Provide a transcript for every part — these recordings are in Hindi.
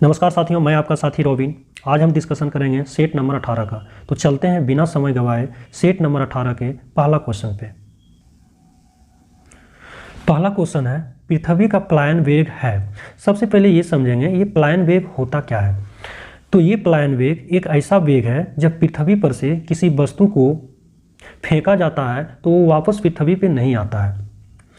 नमस्कार साथियों, मैं आपका साथी रोबिन। आज हम डिस्कशन करेंगे सेट नंबर 18 का। तो चलते हैं बिना समय गवाए सेट नंबर 18 के पहला क्वेश्चन पे। पहला क्वेश्चन है, पृथ्वी का पलायन वेग है। सबसे पहले ये समझेंगे ये पलायन वेग होता क्या है। तो ये पलायन वेग एक ऐसा वेग है जब पृथ्वी पर से किसी वस्तु को फेंका जाता है तो वो वापस पृथ्वी पे नहीं आता है।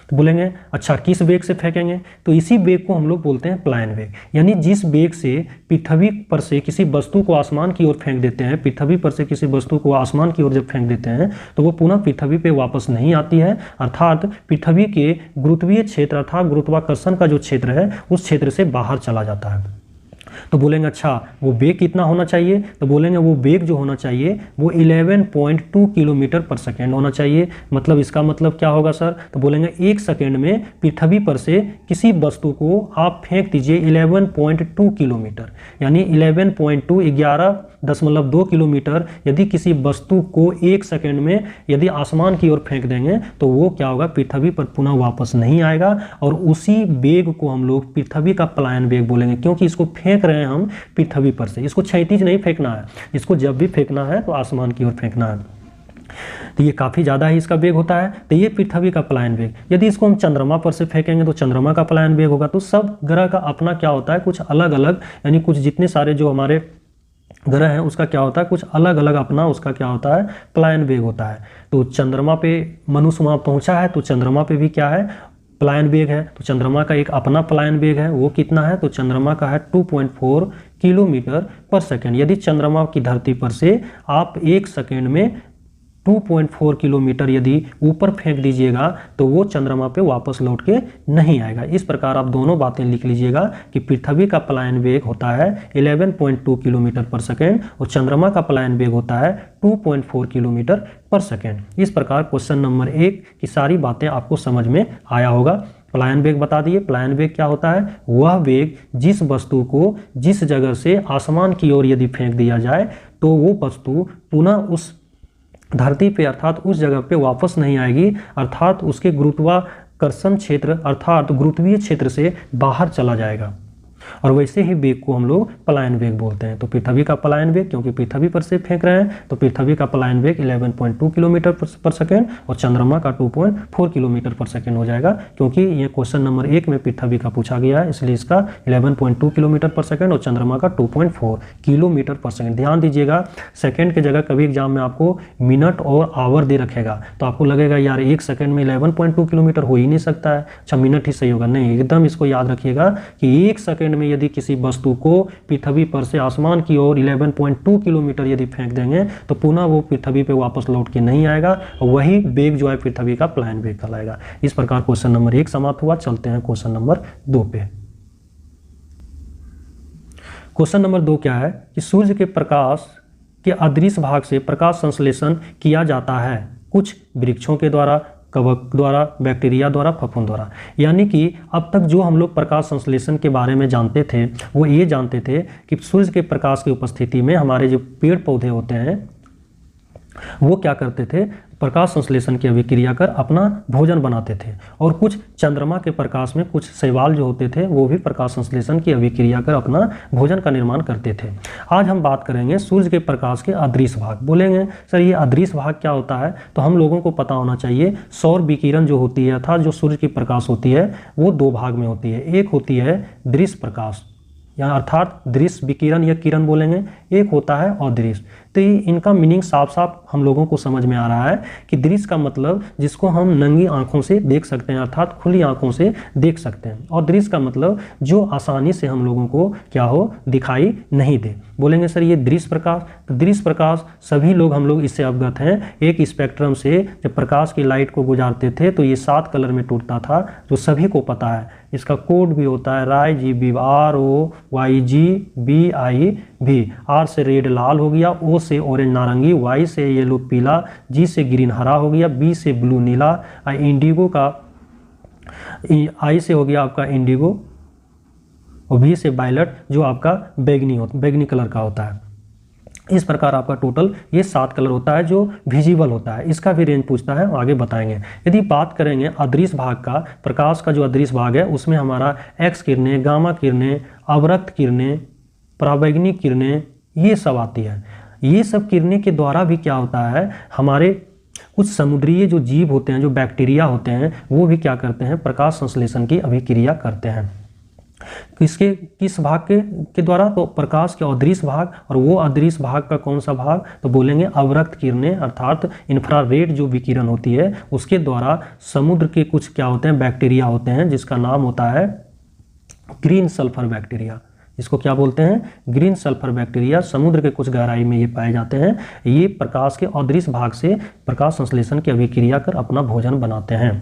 तो बोलेंगे अच्छा किस वेग से फेंकेंगे, तो इसी वेग को हम लोग बोलते हैं पलायन वेग। यानी जिस वेग से पृथ्वी पर से किसी वस्तु को आसमान की ओर फेंक देते हैं, पृथ्वी पर से किसी वस्तु को आसमान की ओर जब फेंक देते हैं तो वो पुनः पृथ्वी पे वापस नहीं आती है, अर्थात पृथ्वी के गुरुत्वीय क्षेत्र अर्थात गुरुत्वाकर्षण का जो क्षेत्र है उस क्षेत्र से बाहर चला जाता है। तो बोलेंगे अच्छा वो वेग कितना होना चाहिए, तो बोलेंगे वो वेग जो होना चाहिए वो 11.2 किलोमीटर पर सेकेंड होना चाहिए। मतलब इसका मतलब क्या होगा सर, तो बोलेंगे एक सेकेंड में पृथ्वी पर से किसी वस्तु को आप फेंक दीजिए 11.2 किलोमीटर, यानी 11.2 किलोमीटर यदि किसी वस्तु को एक सेकेंड में यदि आसमान की ओर फेंक देंगे तो वो क्या होगा, पृथ्वी पर पुनः वापस नहीं आएगा। और उसी वेग को हम लोग पृथ्वी का पलायन वेग बोलेंगे, क्योंकि इसको फेंक रहे हैं हम पृथ्वी पर से। इसको क्षैतिज नहीं फेंकना है, इसको जब भी फेंकना है तो आसमान की ओर फेंकना है। तो ये काफ़ी ज़्यादा ही इसका वेग होता है। तो ये पृथ्वी का पलायन वेग। यदि इसको हम चंद्रमा पर से फेंकेंगे तो चंद्रमा का पलायन वेग होगा। तो सब ग्रह का अपना क्या होता है, कुछ अलग अलग, यानी कुछ जितने सारे जो हमारे ग्रह है उसका क्या होता है, कुछ अलग अलग अपना उसका क्या होता है, पलायन वेग होता है। तो चंद्रमा पे मनुष्य वहाँ पहुँचा है तो चंद्रमा पे भी क्या है, पलायन वेग है। तो चंद्रमा का एक अपना पलायन वेग है, वो कितना है, तो चंद्रमा का है 2.4 किलोमीटर पर सेकेंड। यदि चंद्रमा की धरती पर से आप एक सेकेंड में 2.4 किलोमीटर यदि ऊपर फेंक दीजिएगा तो वो चंद्रमा पे वापस लौट के नहीं आएगा। इस प्रकार आप दोनों बातें लिख लीजिएगा कि पृथ्वी का पलायन वेग होता है 11.2 किलोमीटर पर सेकेंड और चंद्रमा का पलायन वेग होता है 2.4 किलोमीटर पर सेकेंड। इस प्रकार क्वेश्चन नंबर 1 की सारी बातें आपको समझ में आया होगा। पलायन वेग बता दिए। पलायन वेग क्या होता है, वह वेग जिस वस्तु को जिस जगह से आसमान की ओर यदि फेंक दिया जाए तो वो वस्तु पुनः उस धरती पे अर्थात उस जगह पे वापस नहीं आएगी, अर्थात उसके गुरुत्वाकर्षण क्षेत्र अर्थात गुरुत्वीय क्षेत्र से बाहर चला जाएगा। और वैसे ही वेग को हम लोग पलायन वेग बोलते हैं। तो पृथ्वी का पलायन वेग, क्योंकि पृथ्वी पर से फेंक रहे हैं तो पृथ्वी का पलायन वेग 11.2 किलोमीटर पर सेकेंड और चंद्रमा का 2.4 किलोमीटर पर सेकेंड हो जाएगा। क्योंकि ये क्वेश्चन नंबर 1 में पृथ्वी का पूछा गया है, इसलिए इसका 11.2 किलोमीटर पर सेकेंड और चंद्रमा का 2.4 किलोमीटर पर सेकेंड। ध्यान दीजिएगा, सेकेंड की जगह कभी एग्जाम में आपको मिनट और आवर दे रखेगा तो आपको लगेगा यार एक सेकेंड में 11.2 किलोमीटर हो ही नहीं सकता है, अच्छा मिनट ही सही होगा। नहीं, एकदम इसको याद रखिएगा कि एक सेकेंड में यदि किसी वस्तु को पृथ्वी पर से आसमान की ओर 11.2 किलोमीटर यदि फेंक देंगे तो पुनः वो पृथ्वी पे वापस लौट के नहीं आएगा। वही वेग जो है पृथ्वी का पलायन वेग कहलाएगा। इस प्रकार क्वेश्चन नंबर 1 समाप्त हुआ। चलते हैं क्वेश्चन नंबर 2 पे। क्वेश्चन नंबर 2 क्या है कि सूर्य के प्रकाश के अदृश्य भाग से प्रकाश संश्लेषण किया जाता है कुछ वृक्षों के द्वारा, कवक द्वारा, बैक्टीरिया द्वारा, फफूंद द्वारा। यानी कि अब तक जो हम लोग प्रकाश संश्लेषण के बारे में जानते थे वो ये जानते थे कि सूर्य के प्रकाश की उपस्थिति में हमारे जो पेड़ पौधे होते हैं वो क्या करते थे, प्रकाश संश्लेषण की अभिक्रिया कर अपना भोजन बनाते थे। और कुछ चंद्रमा के प्रकाश में कुछ शैवाल जो होते थे वो भी प्रकाश संश्लेषण की अभिक्रिया कर अपना भोजन का निर्माण करते थे। आज हम बात करेंगे सूर्य के प्रकाश के अदृश्य भाग। बोलेंगे सर ये अदृश्य भाग क्या होता है, तो हम लोगों को पता होना चाहिए सौर विकिरण जो होती है अर्थात जो सूर्य की प्रकाश होती है वो 2 भाग में होती है। एक होती है दृश्य प्रकाश या अर्थात दृश्य विकिरण या किरण बोलेंगे, एक होता है अदृश्य। तो इनका मीनिंग साफ साफ हम लोगों को समझ में आ रहा है कि दृश्य का मतलब जिसको हम नंगी आंखों से देख सकते हैं अर्थात खुली आंखों से देख सकते हैं, और दृश्य का मतलब जो आसानी से हम लोगों को क्या हो, दिखाई नहीं दे। बोलेंगे सर ये दृश्य प्रकाश, तो दृश्य प्रकाश सभी लोग हम लोग इससे अवगत हैं। एक स्पेक्ट्रम से जब प्रकाश की लाइट को गुजारते थे तो ये 7 कलर में टूटता था, जो सभी को पता है। इसका कोड भी होता है RIGB, ROYGBIV। R से रेड लाल हो गया, O से ऑरेंज नारंगी, Y से येलो पीला, G से ग्रीन हरा हो गया, B से ब्लू नीला, इंडिगो का I से हो गया आपका इंडिगो और V से वायलेट जो आपका बैगनी कलर का होता है। इस प्रकार आपका टोटल ये 7 कलर होता है जो विजिबल होता है। इसका भी रेंज पूछता है, आगे बताएंगे। यदि बात करेंगे अदृश्य भाग का, प्रकाश का जो अदृश्य भाग है उसमें हमारा एक्स किरणें, गामा किरणें, अवरक्त किरणें, पराबैंगनी किरणें, ये सब आती है। ये सब किरणें के द्वारा भी क्या होता है, हमारे कुछ समुद्रीय जो जीव होते हैं, जो बैक्टीरिया होते हैं, वो भी क्या करते हैं, प्रकाश संश्लेषण की अभिक्रिया करते हैं। किस भाग के द्वारा, तो प्रकाश के अदृश्य भाग, और वो अदृश्य भाग का कौन सा भाग, तो बोलेंगे अवरक्त किरणें, अर्थात इंफ्रारेड जो विकिरण होती है उसके द्वारा समुद्र के कुछ क्या होते हैं, बैक्टीरिया होते हैं, जिसका नाम होता है ग्रीन सल्फर बैक्टीरिया। इसको क्या बोलते हैं, ग्रीन सल्फर बैक्टीरिया। समुद्र के कुछ गहराई में ये पाए जाते हैं। ये प्रकाश के अदृश्य भाग से प्रकाश संश्लेषण की अभिक्रिया कर अपना भोजन बनाते हैं।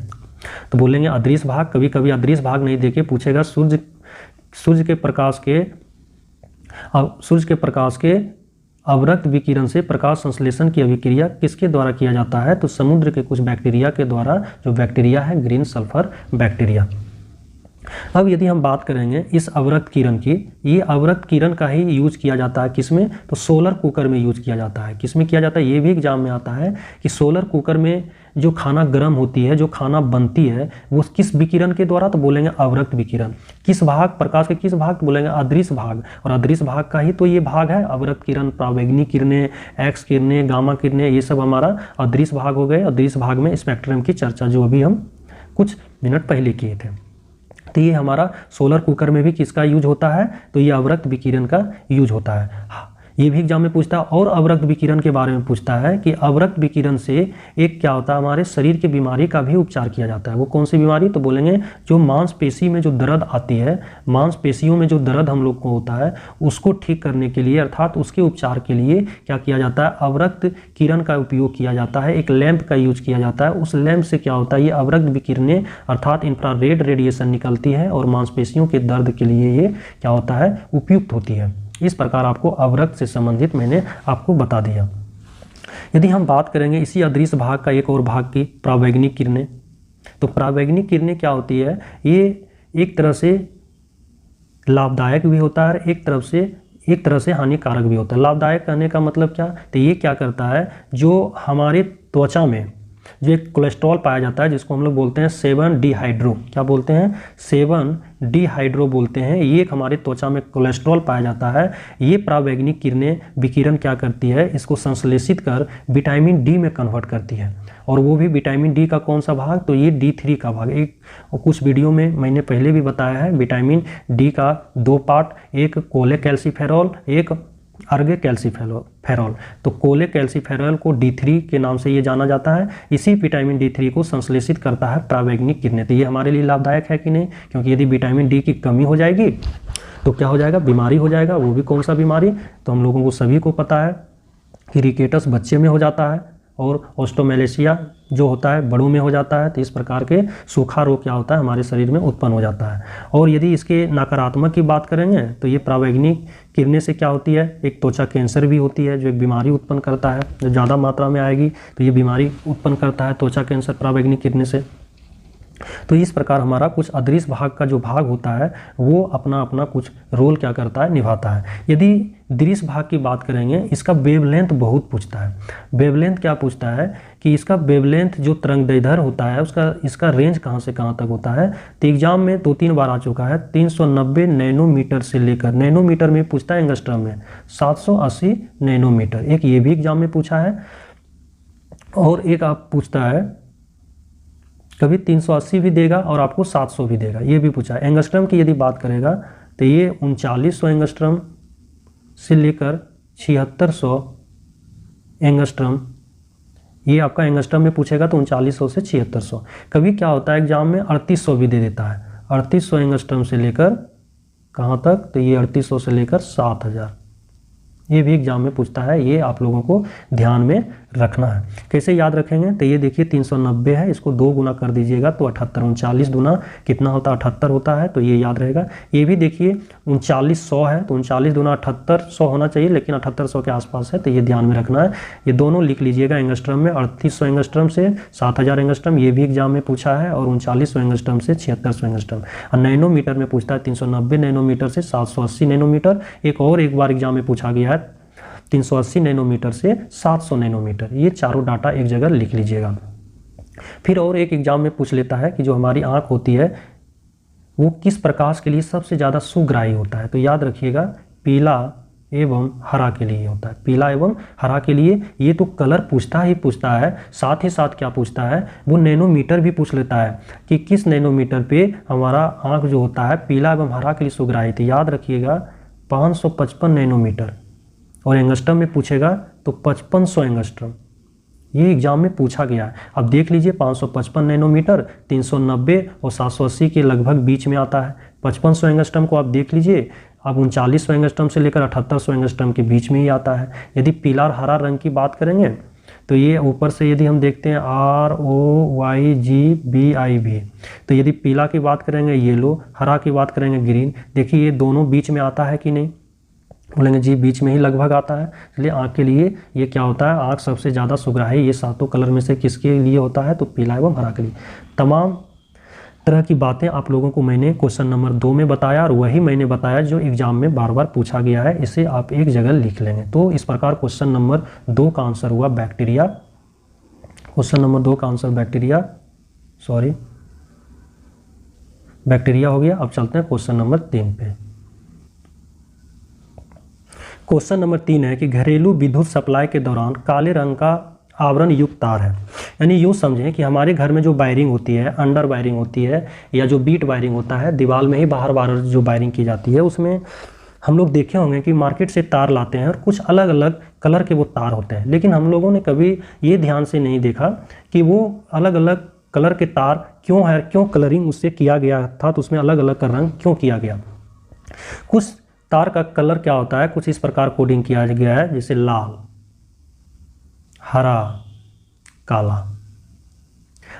तो बोलेंगे अदृश्य भाग, कभी कभी अदृश्य भाग नहीं देके पूछेगा सूर्य के प्रकाश के अवरक्त विकिरण से प्रकाश संश्लेषण की अभिक्रिया किसके द्वारा किया जाता है, तो समुद्र के कुछ बैक्टीरिया के द्वारा, जो बैक्टीरिया है ग्रीन सल्फर बैक्टीरिया। अब यदि हम बात करेंगे इस अवरक्त किरण की, ये अवरक्त किरण का ही यूज किया जाता है किसमें, तो सोलर कुकर में यूज किया जाता है। किसमें किया जाता है, ये भी एग्जाम में आता है कि सोलर कुकर में जो खाना गर्म होती है, जो खाना बनती है, वो किस विकिरण के द्वारा, तो बोलेंगे अवरक्त विकिरण। किस भाग, प्रकाश के किस भाग, तो बोलेंगे अदृश्य भाग। और अदृश्य भाग का ही तो ये भाग है, अवरक्त किरण, पराबैंगनी किरणें, एक्स किरणें, गामा किरणें, ये सब हमारा अदृश्य भाग हो गए। अदृश्य भाग में स्पेक्ट्रम की चर्चा जो अभी हम कुछ मिनट पहले किए थे। तो ये हमारा सोलर कुकर में भी किसका यूज होता है, तो ये अवरक्त विकिरण का यूज होता है। ये भी एग्जाम में पूछता है। और अवरक्त विकिरण के बारे में पूछता है कि अवरक्त विकिरण से एक क्या होता है, हमारे शरीर की बीमारी का भी उपचार किया जाता है। वो कौन सी बीमारी, तो बोलेंगे जो मांसपेशी में जो दर्द आती है, मांसपेशियों में जो दर्द हम लोग को होता है, उसको ठीक करने के लिए, अर्थात उसके उपचार के लिए क्या किया जाता है, अवरक्त किरण का उपयोग किया जाता है। एक लैंप का यूज किया जाता है। उस लैंप से क्या होता है, ये अवरक्त विकिरणें अर्थात इंफ्रारेड रेडिएशन निकलती है और मांसपेशियों के दर्द के लिए ये क्या होता है, उपयुक्त होती है। इस प्रकार आपको अवरक्त से संबंधित मैंने आपको बता दिया। यदि हम बात करेंगे इसी अदृश्य भाग का एक और भाग की, पराबैंगनी किरणें, तो पराबैंगनी किरणें क्या होती है, ये एक तरह से लाभदायक भी होता है, एक तरह से हानिकारक भी होता है। लाभदायक कहने का मतलब क्या, तो ये क्या करता है, जो हमारे त्वचा में जो एक कोलेस्ट्रॉल पाया जाता है, जिसको हम लोग बोलते हैं 7-डिहाइड्रो, क्या बोलते हैं, 7-डिहाइड्रो बोलते हैं। ये एक हमारे त्वचा में कोलेस्ट्रॉल पाया जाता है। ये पराबैंगनी किरणें विकिरण क्या करती है, इसको संश्लेषित कर विटामिन डी में कन्वर्ट करती है। और वो भी विटामिन डी का कौन सा भाग, तो ये D3 का भाग। एक कुछ वीडियो में मैंने पहले भी बताया है, विटामिन डी का 2 पार्ट, एक कोलेकैल्सिफेरॉल, एक अर्गे कैल्सिफेरॉल। तो कोलेकैल्सिफेरॉल को D3 के नाम से ये जाना जाता है। इसी विटामिन D3 को संश्लेषित करता है पराबैंगनी किरणें। तो ये हमारे लिए लाभदायक है कि नहीं, क्योंकि यदि विटामिन डी की कमी हो जाएगी तो क्या हो जाएगा, बीमारी हो जाएगा। वो भी कौन सा बीमारी, तो हम लोगों को सभी को पता है कि रिकेटस बच्चे में हो जाता है और ऑस्टोमेलेशिया जो होता है बड़ों में हो जाता है। तो इस प्रकार के सूखा रोग क्या होता है, हमारे शरीर में उत्पन्न हो जाता है। और यदि इसके नकारात्मक की बात करेंगे तो ये पराबैंगनी किरणें से क्या होती है, एक त्वचा कैंसर भी होती है, जो एक बीमारी उत्पन्न करता है। जो ज़्यादा मात्रा में आएगी तो ये बीमारी उत्पन्न करता है, त्वचा कैंसर, पराबैंगनी किरणें से। तो इस प्रकार हमारा कुछ अदृश्य भाग का जो भाग होता है वो अपना अपना कुछ रोल क्या करता है, निभाता है। यदि दृश्य भाग की बात करेंगे, इसका वेवलेंथ बहुत पूछता है। वेवलेंथ क्या पूछता है कि इसका वेवलेंथ जो तरंगदैर्ध्य होता है इसका रेंज कहाँ से कहाँ तक होता है। तो एग्जाम में 2-3 बार आ चुका है। 390 नैनोमीटर से लेकर, नैनोमीटर में पूछता है, एंगस्ट्रम में 780 नैनोमीटर, एक ये भी एग्जाम में पूछा है। और एक आप पूछता है कभी 380 भी देगा और आपको 700 भी देगा, ये भी पूछा है। एंगस्ट्रम की यदि बात करेगा तो ये 3900 एंगस्ट्रम से लेकर 7600 एंगस्ट्रम, ये आपका एंगस्ट्रम में पूछेगा तो 3900 से 7600। कभी क्या होता है एग्जाम में 3800 भी दे देता है। 3800 एंगस्ट्रम से लेकर कहाँ तक, तो ये 3800 से लेकर 7000, ये भी एग्जाम में पूछता है। ये आप लोगों को ध्यान में रखना है। कैसे याद रखेंगे, तो ये देखिए 390 है, इसको 2 गुना कर दीजिएगा तो 78, 39 गुना कितना होता है, 78 होता है। तो ये याद रहेगा। ये भी देखिए 3900 है, तो 39 गुना 7800 होना चाहिए, लेकिन 7800 के आसपास है, तो ये ध्यान में रखना है। ये दोनों लिख लीजिएगा एंगस्ट्रम में, 3800 एंगस्ट्रम से 7000 एंगस्ट्रम, ये भी एग्जाम में पूछा है। और 3900 एंगस्ट्रम से 7600 एंगस्ट्रम। और नैनोमीटर में पूछता है 390 नैनोमीटर से 780 नैनोमीटर। एक बार एग्जाम में पूछा गया है 380 नैनोमीटर से 700 नैनोमीटर। ये चारों डाटा एक जगह लिख लीजिएगा। फिर और एक एग्जाम में पूछ लेता है कि जो हमारी आंख होती है वो किस प्रकाश के लिए सबसे ज़्यादा सुग्राही होता है। तो याद रखिएगा पीला एवं हरा के लिए होता है, पीला एवं हरा के लिए। ये तो कलर पूछता ही पूछता है, साथ ही साथ क्या पूछता है, वो नैनोमीटर भी पूछ लेता है कि किस नैनोमीटर पे हमारा आँख जो होता है पीला एवं हरा के लिए सुगराहित है। याद रखिएगा 555 नैनोमीटर, और एंगस्ट्रम में पूछेगा तो 5500 एंगस्ट्रम, ये एग्जाम में पूछा गया है। अब देख लीजिए 555 नैनोमीटर 390 और 780 के लगभग बीच में आता है। 5500 एंगस्ट्रम को आप देख लीजिए, अब 3900 एंगस्ट्रम से लेकर 7800 एंगस्ट्रम के बीच में ही आता है। यदि पीला और हरा रंग की बात करेंगे तो ये ऊपर से यदि हम देखते हैं ROYGBIV, तो यदि पीला की बात करेंगे येलो, हरा की बात करेंगे ग्रीन। देखिए ये दोनों बीच में आता है कि नहीं, बोलेंगे जी बीच में ही लगभग आता है। इसलिए आँख के लिए ये क्या होता है, आँख सबसे ज़्यादा सुग्राही ये सातों कलर में से किसके लिए होता है, तो पीला एवं हरा के लिए। तमाम तरह की बातें आप लोगों को मैंने क्वेश्चन नंबर 2 में बताया, और वही मैंने बताया जो एग्जाम में बार बार पूछा गया है, इसे आप एक जगह लिख लेंगे। तो इस प्रकार क्वेश्चन नंबर 2 का आंसर हुआ बैक्टीरिया। क्वेश्चन नंबर 2 का आंसर बैक्टीरिया हो गया। अब चलते हैं क्वेश्चन नंबर 3 पे। क्वेश्चन नंबर 3 है कि घरेलू विद्युत सप्लाई के दौरान काले रंग का आवरण युक्त तार है। यानी यूँ समझें कि हमारे घर में जो वायरिंग होती है, अंडर वायरिंग होती है या जो बीट वायरिंग होता है, दीवार में ही बाहर बाहर जो वायरिंग की जाती है, उसमें हम लोग देखे होंगे कि मार्केट से तार लाते हैं और कुछ अलग अलग कलर के वो तार होते हैं। लेकिन हम लोगों ने कभी ये ध्यान से नहीं देखा कि वो अलग अलग कलर के तार क्यों है, क्यों कलरिंग उससे किया गया था, तो उसमें अलग अलग का रंग क्यों किया गया। कुछ तार का कलर क्या होता है, कुछ इस प्रकार कोडिंग किया गया है, जैसे लाल, हरा, काला।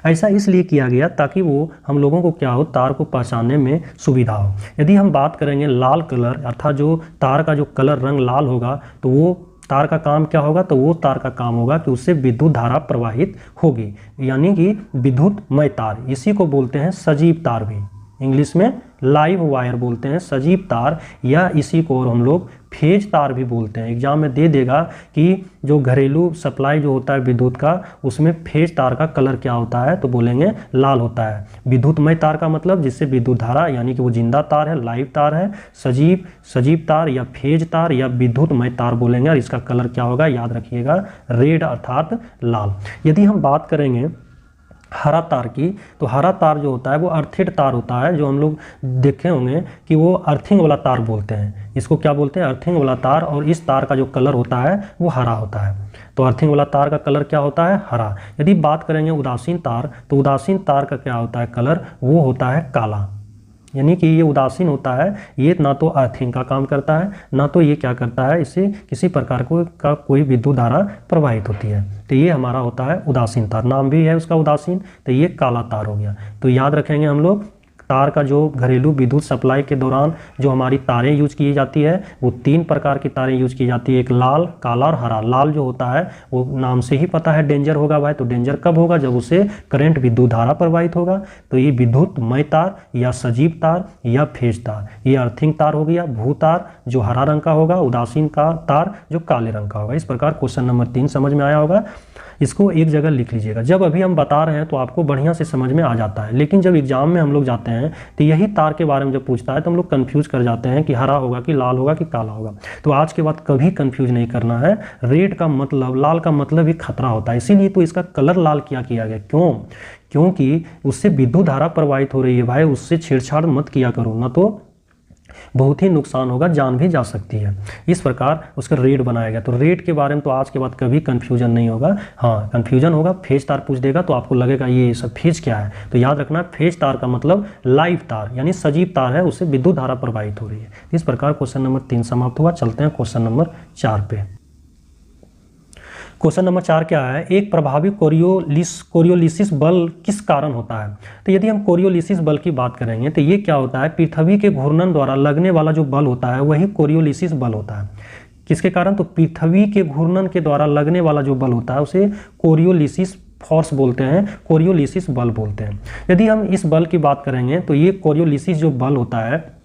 ऐसा इसलिए किया गया ताकि वो हम लोगों को क्या हो, तार को पहचानने में सुविधा हो। यदि हम बात करेंगे लाल कलर, अर्थात जो तार का जो कलर रंग लाल होगा, तो वो तार का काम क्या होगा, तो वो तार का काम होगा कि उससे विद्युत धारा प्रवाहित होगी, यानी कि विद्युतमय तार। इसी को बोलते हैं सजीव तार, भी इंग्लिश में लाइव वायर बोलते हैं, सजीव तार, या इसी को और हम लोग फेज तार भी बोलते हैं। एग्जाम में दे देगा कि जो घरेलू सप्लाई जो होता है विद्युत का, उसमें फेज तार का कलर क्या होता है, तो बोलेंगे लाल होता है। विद्युतमय तार का मतलब जिससे विद्युत धारा, यानी कि वो जिंदा तार है, लाइव तार है। सजीव तार या फेज तार या विद्युतमय तार बोलेंगे, और इसका कलर क्या होगा, याद रखिएगा रेड अर्थात लाल। यदि हम बात करेंगे हरा तार की, तो हरा तार जो होता है वो अर्थेड तार होता है, जो हम लोग देखे होंगे कि वो अर्थिंग वाला तार बोलते हैं। इसको क्या बोलते हैं, अर्थिंग वाला तार, और इस तार का जो कलर होता है वो हरा होता है। तो अर्थिंग वाला तार का कलर क्या होता है, हरा। यदि बात करेंगे उदासीन तार, तो उदासीन तार का क्या होता है कलर, वो होता है काला। यानी कि ये उदासीन होता है, ये ना तो अर्थिंग का काम करता है, ना तो ये क्या करता है, इससे किसी प्रकार का कोई विद्युत धारा प्रवाहित होती है। तो ये हमारा होता है उदासीन तार, नाम भी है उसका उदासीन। तो ये काला तार हो गया। तो याद रखेंगे हम लोग, तार का जो घरेलू विद्युत सप्लाई के दौरान जो हमारी तारें यूज की जाती है, वो 3 प्रकार की तारें यूज की जाती है, एक लाल, काला और हरा। लाल जो होता है वो नाम से ही पता है डेंजर होगा भाई, तो डेंजर कब होगा, जब उसे करंट विद्युत धारा प्रवाहित होगा। तो ये विद्युतमय तार या सजीव तार या फेज तार, ये अर्थिंग तार हो गया। भू तार जो हरा रंग का होगा, उदासीन का तार जो काले रंग का होगा। इस प्रकार क्वेश्चन नंबर 3 समझ में आया होगा। इसको एक जगह लिख लीजिएगा। जब अभी हम बता रहे हैं तो आपको बढ़िया से समझ में आ जाता है, लेकिन जब एग्जाम में हम लोग जाते हैं तो यही तार के बारे में जब पूछता है तो हम लोग कंफ्यूज कर जाते हैं कि हरा होगा कि लाल होगा कि काला होगा। तो आज के बाद कभी कंफ्यूज नहीं करना है। रेड का मतलब, लाल का मतलब ही खतरा होता है, इसीलिए तो इसका कलर लाल किया गया। क्यों? क्योंकि उससे विद्युत धारा प्रवाहित हो रही है भाई, उससे छेड़छाड़ मत किया करो, ना तो बहुत ही नुकसान होगा, जान भी जा सकती है। इस प्रकार उसका रेड बनाया गया। तो रेड के बारे में तो आज के बाद कभी कंफ्यूजन नहीं होगा। हाँ, कंफ्यूजन होगा, फेज तार पूछ देगा तो आपको लगेगा ये सब फेज क्या है। तो याद रखना, फेज तार का मतलब लाइव तार, यानी सजीव तार है, उससे विद्युत धारा प्रवाहित हो रही है। इस प्रकार क्वेश्चन नंबर 3 समाप्त हुआ। चलते हैं क्वेश्चन नंबर 4 पे। क्वेश्चन नंबर 4 क्या है, एक प्रभावी कोरियोलिसिस बल किस कारण होता है। तो यदि हम कोरियोलिसिस बल की बात करेंगे तो ये क्या होता है, पृथ्वी के घूर्णन द्वारा लगने वाला जो बल होता है वही कोरियोलिसिस बल होता है। किसके कारण, तो पृथ्वी के घूर्णन के द्वारा लगने वाला जो बल होता है उसे कोरियोलिसिस फोर्स बोलते हैं, कोरियोलिसिस बल बोलते हैं। यदि हम इस बल की बात करेंगे तो ये कोरियोलिसिस जो बल होता है,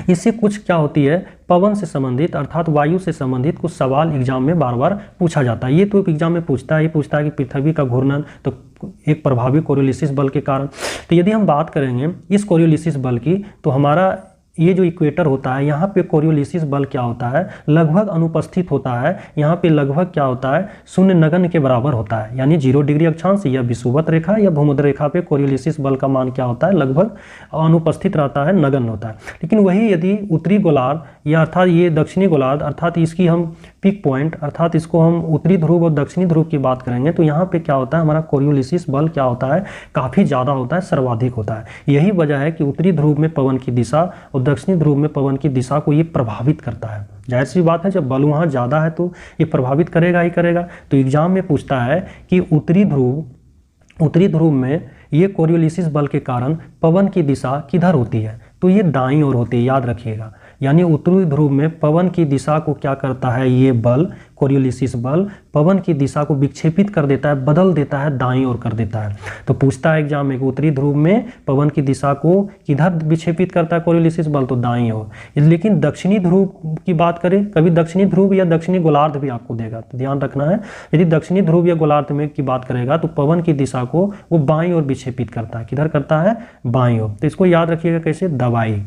इससे कुछ क्या होती है, पवन से संबंधित अर्थात वायु से संबंधित कुछ सवाल एग्जाम में बार बार पूछा जाता है। ये तो एग्जाम में पूछता है कि पृथ्वी का घूर्णन तो एक प्रभावी कोरियोलिसिस बल के कारण। तो यदि हम बात करेंगे इस कोरियोलिसिस बल की, तो हमारा ये जो इक्वेटर होता है यहाँ पे कोरियोलिसिस बल क्या होता है, लगभग अनुपस्थित होता है। यहाँ पे लगभग क्या होता है, शून्य नगण्य के बराबर होता है, यानी 0 डिग्री अक्षांश या विषुवत रेखा या भूमध्य रेखा पे कोरियोलिसिस बल का मान क्या होता है, लगभग अनुपस्थित रहता है, नगण्य होता है। लेकिन वही यदि उत्तरी गोलार्ध या अर्थात ये दक्षिणी गोलार्ध, अर्थात इसकी हम पीक पॉइंट, अर्थात इसको हम उत्तरी ध्रुव और दक्षिणी ध्रुव की बात करेंगे, तो यहाँ पे क्या होता है, हमारा कोरियोलिसिस बल क्या होता है, काफ़ी ज़्यादा होता है, सर्वाधिक होता है। यही वजह है कि उत्तरी ध्रुव में पवन की दिशा और दक्षिणी ध्रुव में पवन की दिशा को ये प्रभावित करता है। जाहिर सी बात है, जब बल वहाँ ज़्यादा है तो ये प्रभावित करेगा ही करेगा। तो एग्जाम में पूछता है कि उत्तरी ध्रुव में ये कोरियोलिसिस बल के कारण पवन की दिशा किधर होती है, तो ये दाईं ओर होती है, याद रखिएगा। यानी उत्तरी ध्रुव में पवन की दिशा को क्या करता है, ये बल, कोरियोलिसिस बल पवन की दिशा को विक्षेपित कर देता है, बदल देता है, दाईं ओर कर देता है। तो पूछता है एग्जाम में कि उत्तरी ध्रुव में पवन की दिशा को किधर विक्षेपित करता है कोरियोलिसिस बल, तो दाईं ओर। लेकिन दक्षिणी ध्रुव की बात करें, कभी दक्षिणी ध्रुव या दक्षिणी गोलार्ध भी आपको देगा, तो ध्यान रखना है, यदि दक्षिणी ध्रुव या गोलार्ध में की बात करेगा तो पवन की दिशा को वो बाईं ओर विक्षेपित करता है। किधर करता है, बाईं ओर। तो इसको याद रखिएगा कैसे, दवाई,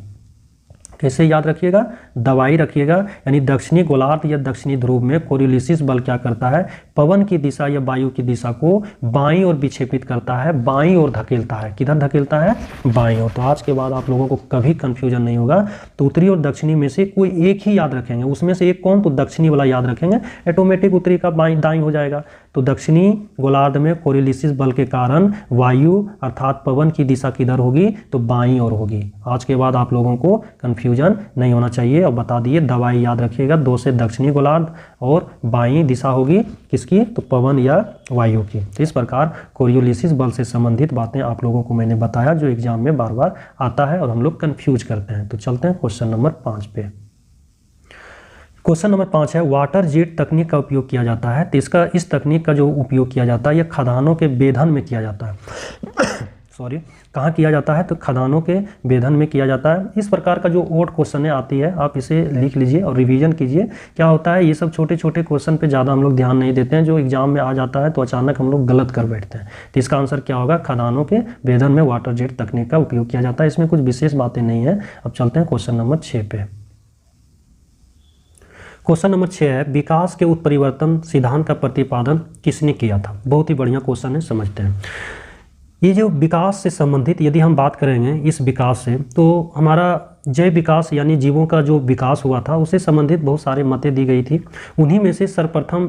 कैसे याद रखिएगा, दवाई रखिएगा। यानी दक्षिणी गोलार्ध या दक्षिणी ध्रुव में कोरियोलिसिस बल क्या करता है, पवन की दिशा या वायु की दिशा को बाईं ओर विक्षेपित करता है, बाईं ओर धकेलता है। किधर धकेलता है, बाईं ओर। तो आज के बाद आप लोगों को कभी कंफ्यूजन नहीं होगा। तो उत्तरी और दक्षिणी में से कोई एक ही याद रखेंगे, उसमें से एक कौन, तो दक्षिणी वाला याद रखेंगे, ऑटोमेटिक उत्तरी का बाईं दाईं हो जाएगा। तो दक्षिणी गोलार्ध में कोरियोलिसिस बल के कारण वायु अर्थात पवन की दिशा किधर होगी, तो बाईं ओर होगी। आज के बाद आप लोगों को कंफ्यूजन नहीं होना चाहिए। और बता दिए, दवाई याद रखिएगा, 2 से दक्षिणी गोलार्ध और बाईं दिशा होगी किसकी, तो पवन या वायु की। तो इस प्रकार कोरियोलिसिस बल से संबंधित बातें आप लोगों को मैंने बताया, जो एग्जाम में बार बार आता है और हम लोग कंफ्यूज करते हैं। तो चलते हैं क्वेश्चन नंबर 5 पे। क्वेश्चन नंबर 5 है, वाटर जेट तकनीक का उपयोग किया जाता है। तो इस तकनीक का जो उपयोग किया जाता है यह खदानों के बेधन में किया जाता है। सॉरी, कहाँ किया जाता है, तो खदानों के बेधन में किया जाता है। इस प्रकार का जो ओड क्वेश्चन आती है, आप इसे लिख लीजिए और रिवीजन कीजिए। क्या होता है, ये सब छोटे छोटे क्वेश्चन पे ज़्यादा हम लोग ध्यान नहीं देते हैं, जो एग्जाम में आ जाता है तो अचानक हम लोग गलत कर बैठते हैं। तो इसका आंसर क्या होगा, खदानों के बेधन में वाटर जेट तकनीक का उपयोग किया जाता है। इसमें कुछ विशेष बातें नहीं है। अब चलते हैं क्वेश्चन नंबर 6 पे। क्वेश्चन नंबर 6 है, विकास के उत्परिवर्तन सिद्धांत का प्रतिपादन किसने किया था। बहुत ही बढ़िया क्वेश्चन है, समझते हैं। ये जो विकास से संबंधित यदि हम बात करेंगे इस विकास से, तो हमारा जैव विकास यानी जीवों का जो विकास हुआ था उससे संबंधित बहुत सारे मतें दी गई थी। उन्हीं में से सर्वप्रथम